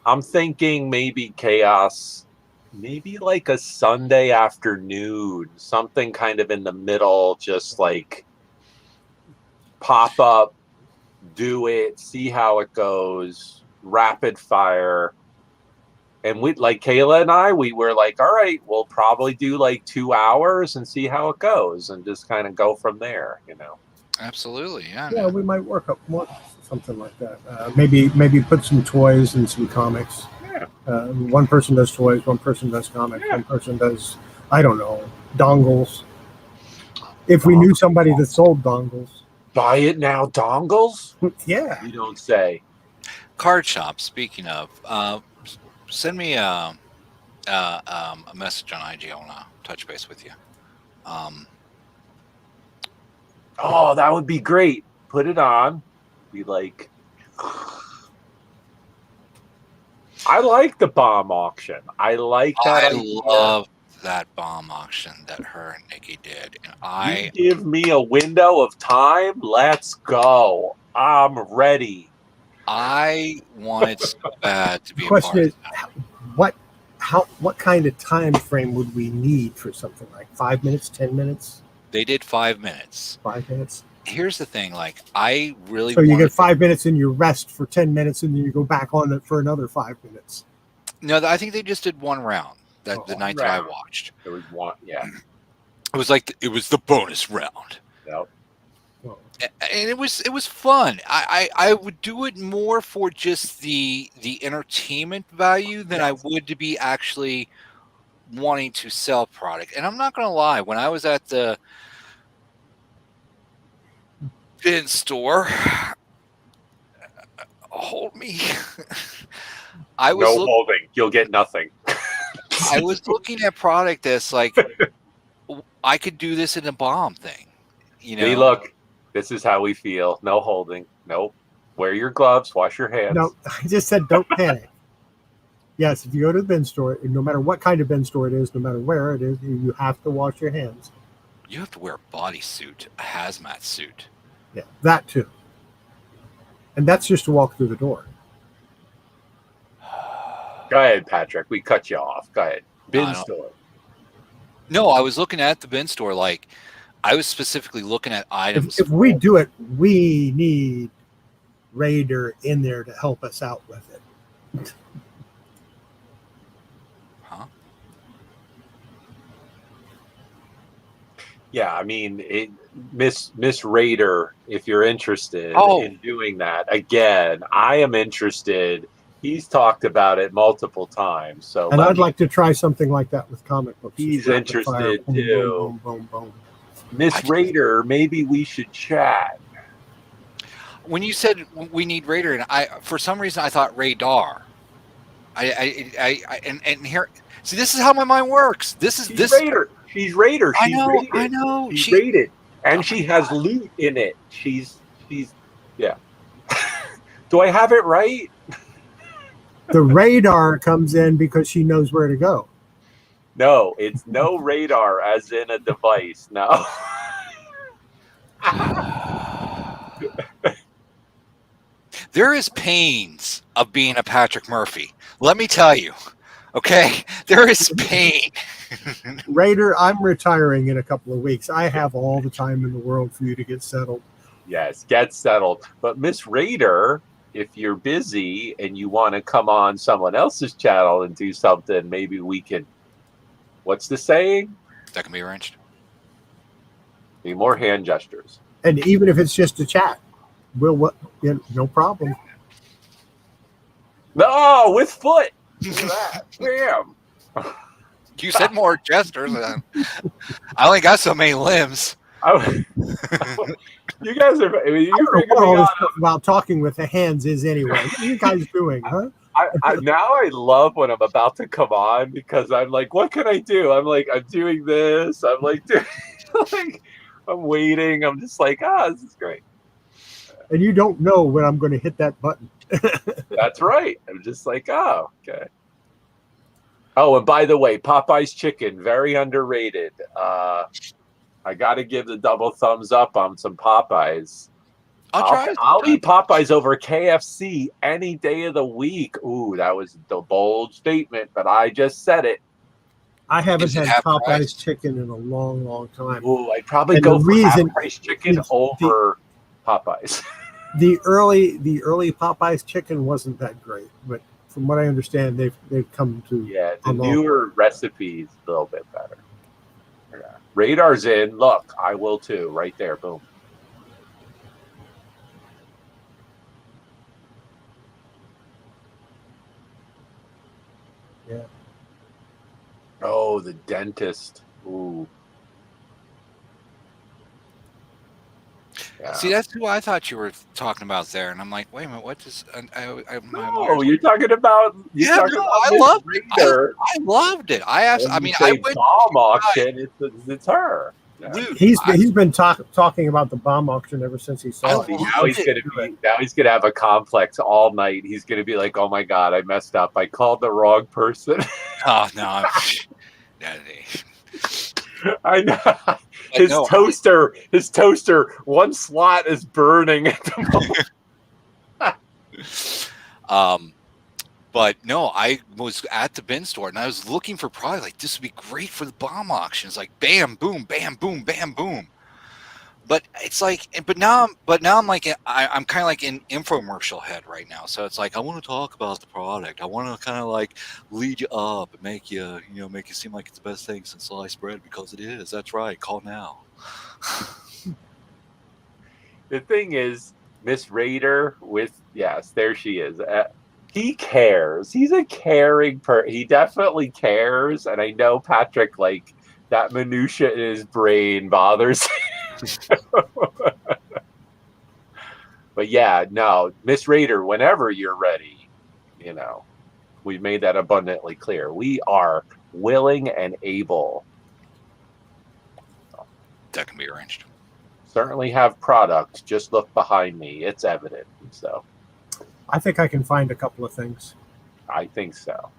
I'm thinking maybe Chaos, maybe like a Sunday afternoon, something kind of in the middle, just like pop up, do it, see how it goes, rapid fire. And we, like Kayla and I, we were like, all right, we'll probably do like 2 hours and see how it goes and just kind of go from there, Absolutely, yeah. Yeah, we might work up something like that. Maybe put some toys and some comics. Yeah. One person does toys, one person does comics, Yeah. one person does, I don't know, dongles. If we knew somebody that sold dongles. Buy it now, dongles? Yeah. You don't say. Card shop. Speaking of, send me a message on IG. I want to touch base with you. Oh, that would be great. Put it on. Be like, I like the bomb auction. I like that. I love that bomb auction that her and Nikki did, and You give me a window of time. Let's go. I'm ready. I wanted so bad to be The a part question of is, that. what kind of time frame would we need for something like 5 minutes, 10 minutes? They did 5 minutes. 5 minutes. Here's the thing, like I really So you wanted get 5 minutes and you rest for 10 minutes and then you go back on it for another 5 minutes. No, I think they just did one round. The night that I watched. There was one, yeah. It was like it was the bonus round. Yep. And it was fun. I would do it more for just the entertainment value than I would to be actually wanting to sell product. And I'm not gonna lie, when I was at the bin store, hold me. I was no holding. You'll get nothing. I was looking at product that's like I could do this in a bomb thing. Hey, look, this is how we feel. No holding. Nope. Wear your gloves. Wash your hands. No, I just said don't panic. Yes, if you go to the bin store, no matter what kind of bin store it is, no matter where it is, you have to wash your hands. You have to wear a bodysuit, a hazmat suit. Yeah, that too. And that's just to walk through the door. Go ahead, Patrick. We cut you off. Go ahead. Bin No, store. No, I was looking at the bin store. Like, I was specifically looking at items. If we do it, we need Raider in there to help us out with it. Huh? Yeah, I mean, Miss Raider, if you're interested in doing that, again, I am interested. He's talked about it multiple times. So, and I'd like to try something like that with comic books. He's interested too. Boom, boom, boom. Miss Raider, maybe we should chat. When you said we need Raider, and I, for some reason, I thought radar. And here, see, this is how my mind works. She's Raider. She's Raider. I know. She's rated, and she has loot in it. She's yeah. Do I have it right? The radar comes in because she knows where to go. No, it's no radar as in a device. No. There is pains of being a Patrick Murphy. Let me tell you. Okay? There is pain. Raider, I'm retiring in a couple of weeks. I have all the time in the world for you to get settled. Yes, get settled. But Miss Raider, if you're busy and you want to come on someone else's channel and do something, maybe we can. What's the saying? That can be arranged. Need more hand gestures. And even if it's just a chat, no problem. No, with foot. Look at that. Bam. You said more gestures. I only got so many limbs. You guys are. You're I don't know what all this stuff about talking with the hands is anyway. What are you guys doing, huh? Now I love when I'm about to come on because I'm like, what can I do? I'm like, I'm doing this. I'm like, like, I'm waiting. I'm just like, this is great. And you don't know when I'm going to hit that button. That's right. I'm just like, oh, okay. Oh, and by the way, Popeye's chicken, very underrated. I got to give the double thumbs up on some Popeyes. I'll try it I'll sometime. eat Popeyes over KFC any day of the week. Ooh, that was the bold statement, but I just said it. I haven't Is it had half Popeye's price? chicken in a long, long time. Ooh, I'd probably And go the for reason half-price chicken is over Popeyes. the early Popeyes chicken wasn't that great, but from what I understand, they've come to Yeah, the a long newer recipes a little bit better. Yeah. Radar's in. Look, I will too. Right there. Boom. Yeah. Oh, the dentist. Ooh. Yeah. See, that's who I thought you were talking about there, and I'm like, wait a minute, what does my No, wires? you're talking about Yeah, no, I Miss loved Raider. I loved it. I When mean, you I say went, bomb auction, it's her. Yeah. dude. He's been talking about the bomb auction ever since he saw it. I Now he's gonna have a complex all night. He's gonna be like, "Oh my god, I messed up. I called the wrong person." Oh no, I know. But no, His toaster, one slot is burning at the moment. But no, I was at the bin store and I was looking for probably like this would be great for the bomb auction. It's like bam, boom, bam, boom, bam, boom. But it's like, but now I'm like, I'm kind of like in infomercial head right now. So it's like I want to talk about the product. I want to kind of like lead you up and make you seem like it's the best thing since sliced bread because it is. That's right. Call now. The thing is, Miss Raider there she is. He cares. He's a caring He definitely cares, and I know Patrick like that minutia in his brain bothers him. But yeah, no, Miss Raider, whenever you're ready, we've made that abundantly clear. We are willing and able. That can be arranged. Certainly have product. Just look behind me. It's evident. So I think I can find a couple of things. I think so.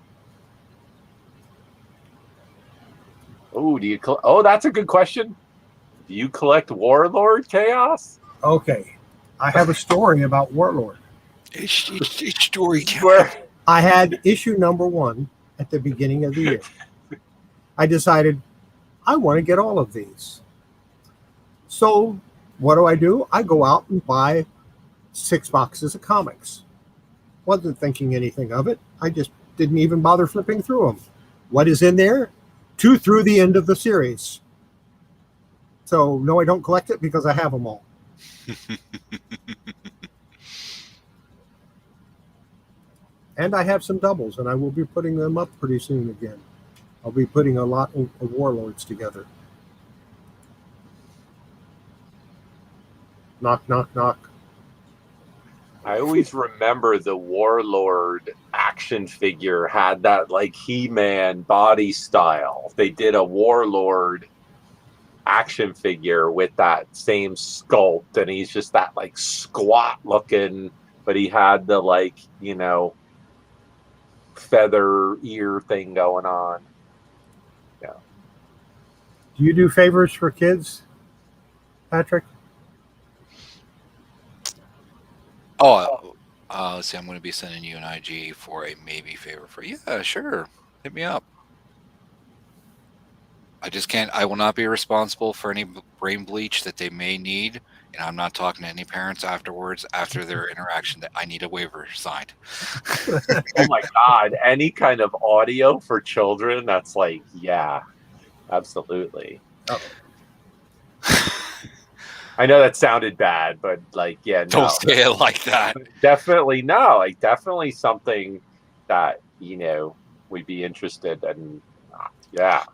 Oh, that's a good question. Do you collect Warlord Chaos? Okay. I have a story about Warlord. It's story Where I had issue number 1 at the beginning of the year. I decided I want to get all of these. So what do? I go out and buy 6 boxes of comics. Wasn't thinking anything of it. I just didn't even bother flipping through them. What is in there? 2 through the end of the series. So no, I don't collect it because I have them all. And I have some doubles, and I will be putting them up pretty soon again. I'll be putting a lot of Warlords together. Knock, knock, knock. I always remember the Warlord action figure had that like He-Man body style. They did a Warlord action figure with that same sculpt, and he's just that like squat looking, but he had the like, feather ear thing going on. Yeah. Do you do favors for kids, Patrick? Oh, let's see. I'm going to be sending you an IG for a maybe favor for you. Yeah, sure. Hit me up. I just can't. I will not be responsible for any brain bleach that they may need, and I'm not talking to any parents afterwards after their interaction that I need a waiver signed. Oh my God! Any kind of audio for children? That's like, yeah, absolutely. Oh. I know that sounded bad, but like, yeah, no. Don't say it like that. Definitely no. Like, definitely something that we'd be interested in. Yeah.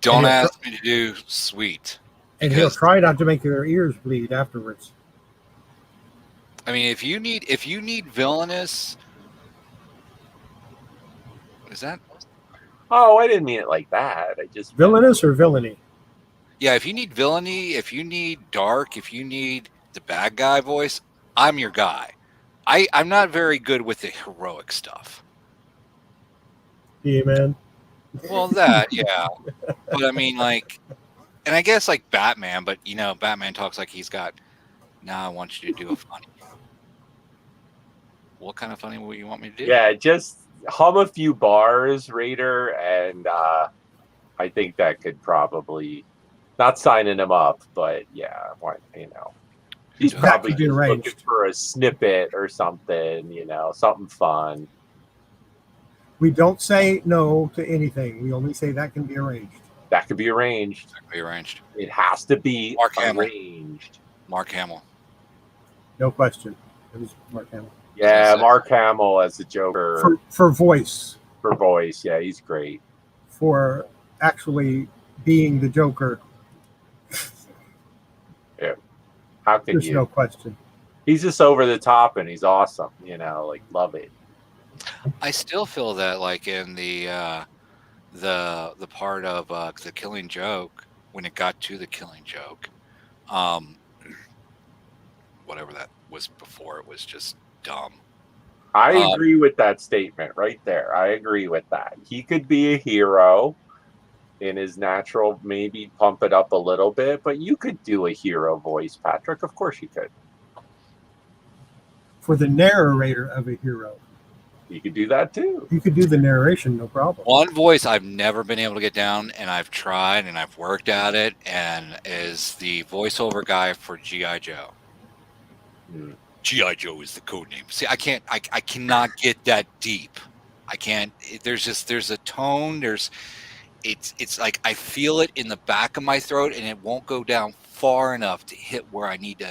Don't ask me to do sweet. And he'll try not to make their ears bleed afterwards. I mean, if you need villainous Is that? Oh, I didn't mean it like that. I just Villainous or villainy? Yeah, if you need villainy, if you need dark, if you need the bad guy voice, I'm your guy. I'm not very good with the heroic stuff. He-Man. Well, that, yeah. But I mean, like, and I guess like Batman, but you know, Batman talks like he's got, now I want you to do a funny. What kind of funny will you want me to do? Yeah, just hum a few bars, Raider, and I think that could probably, not signing him up, but yeah, he's That probably could be just looking arranged. for a snippet or something, something fun. We don't say no to anything. We only say that can be arranged. That could be arranged. That can be arranged. It has to be Mark Hamill. arranged. Mark Hamill. No question. It was Mark Hamill. Yeah, Mark Hamill as the Joker. For voice. For voice, yeah, he's great. For actually being the Joker. Yeah. How can There's you? no question. He's just over the top and he's awesome, like love it. I still feel that like in the part of the Killing Joke, when it got to the Killing Joke, whatever that was before, it was just dumb. I agree with that statement right there. I agree with that. He could be a hero in his natural, maybe pump it up a little bit, but you could do a hero voice, Patrick. Of course you could. For the narrator of a hero. You could do that too. You could do the narration, no problem. One voice I've never been able to get down, and I've tried and I've worked at it, and is the voiceover guy for G.I. Joe. G.I. Joe is the code name. See, I cannot get that deep. I can't. There's a tone. It's like I feel it in the back of my throat, and it won't go down far enough to hit where I need to.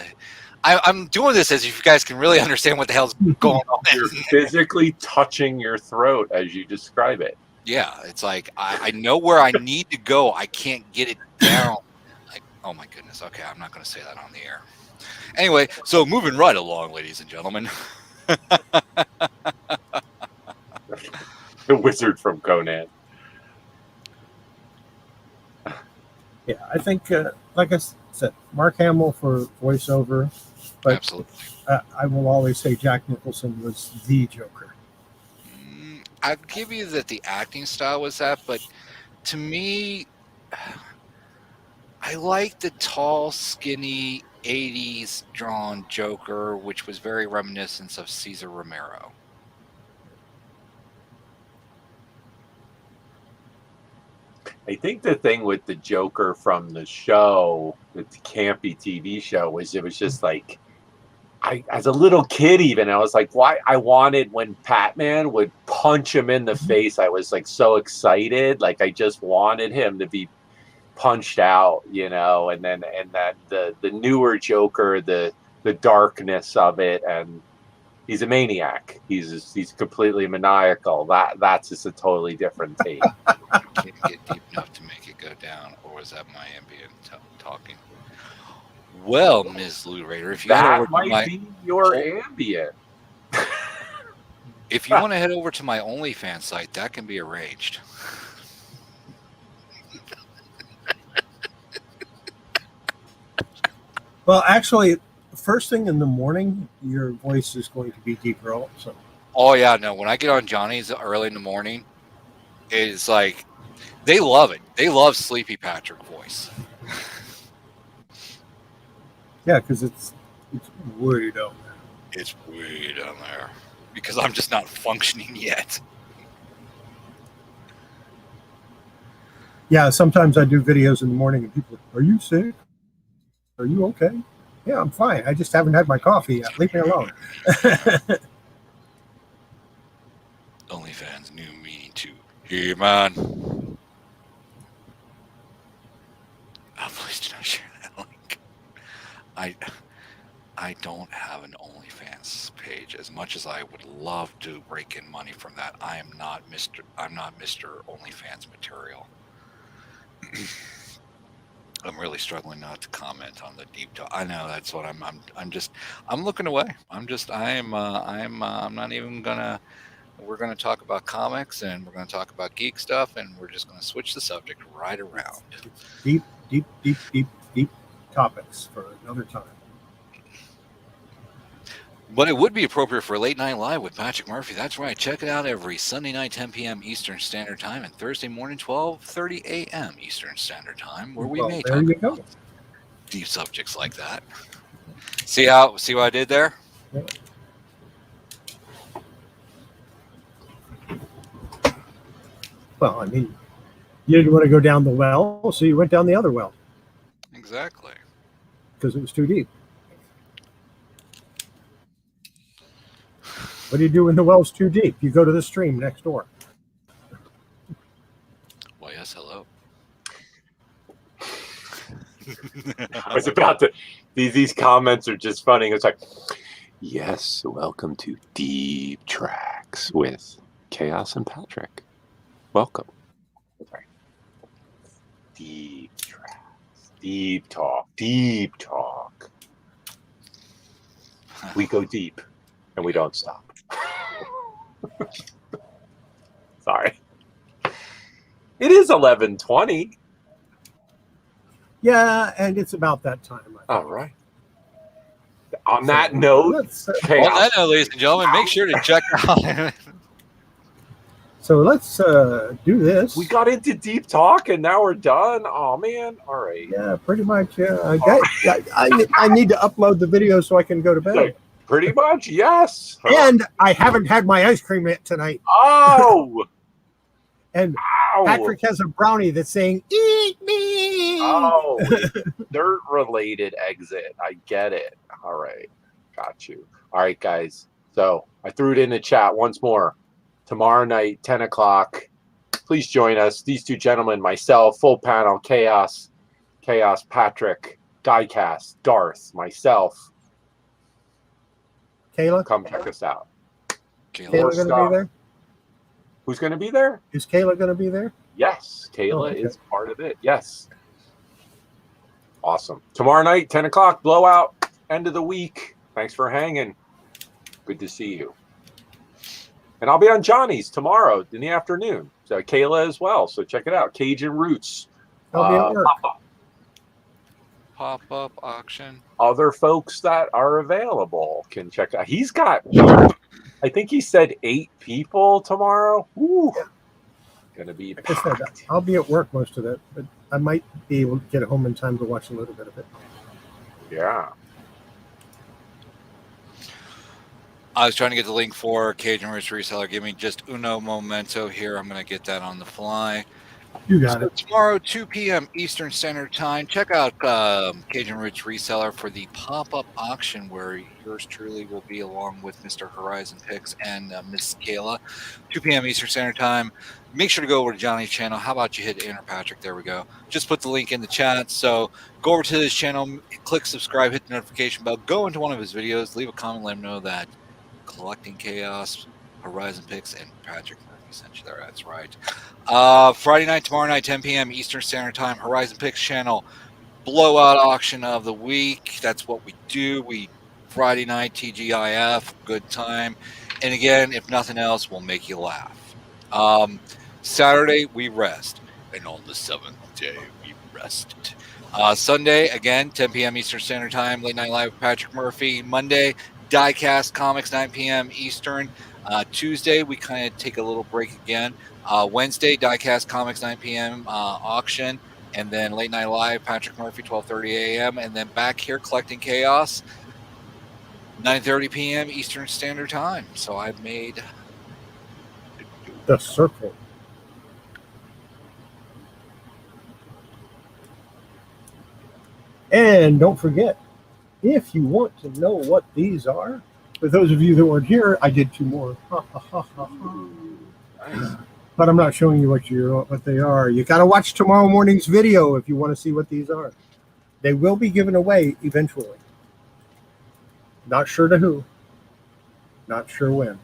I'm doing this as if you guys can really understand what the hell's going on. You're physically touching your throat as you describe it. Yeah, it's like I know where I need to go. I can't get it down. Like, oh my goodness. Okay, I'm not going to say that on the air. Anyway, so moving right along, ladies and gentlemen. The wizard from Conan. Yeah, I think, like I said, Mark Hamill for voiceover. But absolutely. I will always say Jack Nicholson was the Joker. I'll give you that the acting style was that, but to me, I like the tall, skinny 80s drawn Joker, which was very reminiscent of Cesar Romero. I think the thing with the Joker from the show, the campy TV show, was it was just like, as a little kid even, I was like, why? I wanted when Batman would punch him in the face, I was like so excited. Like I just wanted him to be punched out, and that the newer Joker, the darkness of it, and he's a maniac. He's completely maniacal. That's just a totally different take. I can't get deep enough to make it go down, or was that my ambient talking? Well, Ms. Lou Raider, if you that might be your ambient. If you want to head over to my OnlyFans site, that can be arranged. Well, actually, first thing in the morning, your voice is going to be deep roll. So. Oh yeah, no. When I get on Johnny's early in the morning, it's like they love it. They love Sleepy Patrick voice. Yeah, because it's way down there. It's way down there because I'm just not functioning yet. Yeah, sometimes I do videos in the morning and people are you sick? Are you okay? Yeah, I'm fine. I just haven't had my coffee yet. Leave me alone. OnlyFans new meaning to here, man. Oh, please do not share that link. I don't have an OnlyFans page. As much as I would love to rake in money from that, I'm not Mr. OnlyFans material. I'm really struggling not to comment on the deep talk. I know that's what I'm looking away. I'm not even gonna We're going to talk about comics and we're going to talk about geek stuff, and we're just going to switch the subject right around. Deep topics for another time. But it would be appropriate for Late Night Live with Patrick Murphy. That's right. Check it out every Sunday night, 10 p.m. Eastern Standard Time, and Thursday morning, 12:30 a.m. Eastern Standard Time, where we may talk about deep subjects like that. See what I did there? Yeah. Well, I mean, you didn't want to go down the well, so you went down the other well. Exactly. Because it was too deep. What do you do when the well's too deep? You go to the stream next door. Well, yes, hello. I was about to. These comments are just funny. It's like, yes, welcome to Deep Tracks with Chaos and Patrick. Welcome. Sorry. Deep Tracks. Deep talk. Deep talk. We go deep and we don't stop. Sorry. It is 11:20. Yeah, and it's about that time. All right. On that note, ladies and gentlemen, make sure to check out. So let's do this. We got into deep talk and now we're done. Oh man! All right. Yeah, pretty much. Yeah, I need to upload the video so I can go to bed. Pretty much, yes. And I haven't had my ice cream yet tonight. Oh. And Patrick has a brownie that's saying, "Eat me." Oh, dirt-related exit. I get it. All right, got you. All right, guys. So I threw it in the chat once more. Tomorrow night, 10 o'clock. Please join us. These two gentlemen, myself, full panel, Chaos, Patrick, Diecast, Darth, myself. Kayla? Come check us out. Kayla going to be there? Who's going to be there? Is Kayla going to be there? Yes, Kayla is part of it. Yes. Awesome. Tomorrow night, 10 o'clock, blowout, end of the week. Thanks for hanging. Good to see you. And I'll be on Johnny's tomorrow in the afternoon. So Kayla as well. So check it out. Cajun Roots. I'll be at work. Pop-up auction. Other folks that are available can check out. He's got, I think he said 8 people tomorrow. Ooh. Yeah. Gonna be like I said, I'll be at work most of it, but I might be able to get home in time to watch a little bit of it. Yeah. I was trying to get the link for Cajun Roots Reseller. Give me just uno momento here. I'm going to get that on the fly. You got it. Tomorrow, 2 p.m. Eastern Standard Time. Check out Cajun Roots Reseller for the pop-up auction where yours truly will be along with Mr. Horizon Picks and Miss Kayla. 2 p.m. Eastern Standard Time. Make sure to go over to Johnny's channel. How about you hit enter, Patrick? There we go. Just put the link in the chat. So go over to his channel, click subscribe, hit the notification bell, go into one of his videos, leave a comment, let him know that Kollecting Kaos, Horizon Picks, and Patrick Murphy sent you there. That's right. Friday night, tomorrow night, 10 p.m. Eastern Standard Time, Horizon Picks channel, blowout auction of the week. That's what we do. Friday night, TGIF, good time. And again, if nothing else, we'll make you laugh. Saturday, we rest. And on the 7th day, we rested. Sunday, again, 10 p.m. Eastern Standard Time, Late Night Live with Patrick Murphy. Monday, Diecast Comics, 9 p.m. Eastern. Tuesday, we kind of take a little break again. Wednesday, Diecast Comics, 9 p.m. Auction. And then Late Night Live, Patrick Murphy, 12:30 a.m. And then back here, Kollecting Kaos, 9:30 p.m. Eastern Standard Time. So I've made the circle. And don't forget, if you want to know what these are, for those of you that weren't here, I did 2 more. Nice. But I'm not showing you what they are. You got to watch tomorrow morning's video if you want to see what these are. They will be given away eventually. Not sure to who. Not sure when.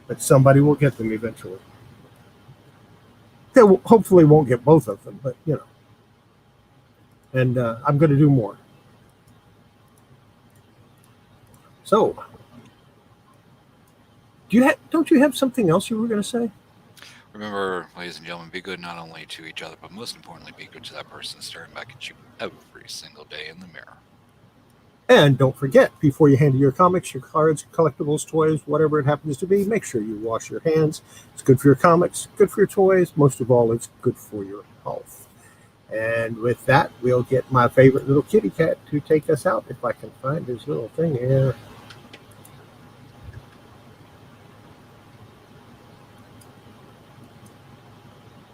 But somebody will get them eventually. They hopefully won't get both of them, but you know. And I'm going to do more. So, Don't you have something else you were going to say? Remember, ladies and gentlemen, be good not only to each other, but most importantly, be good to that person staring back at you every single day in the mirror. And don't forget, before you handle your comics, your cards, collectibles, toys, whatever it happens to be, make sure you wash your hands. It's good for your comics, good for your toys. Most of all, it's good for your health. And with that, we'll get my favorite little kitty cat to take us out, if I can find his little thing here.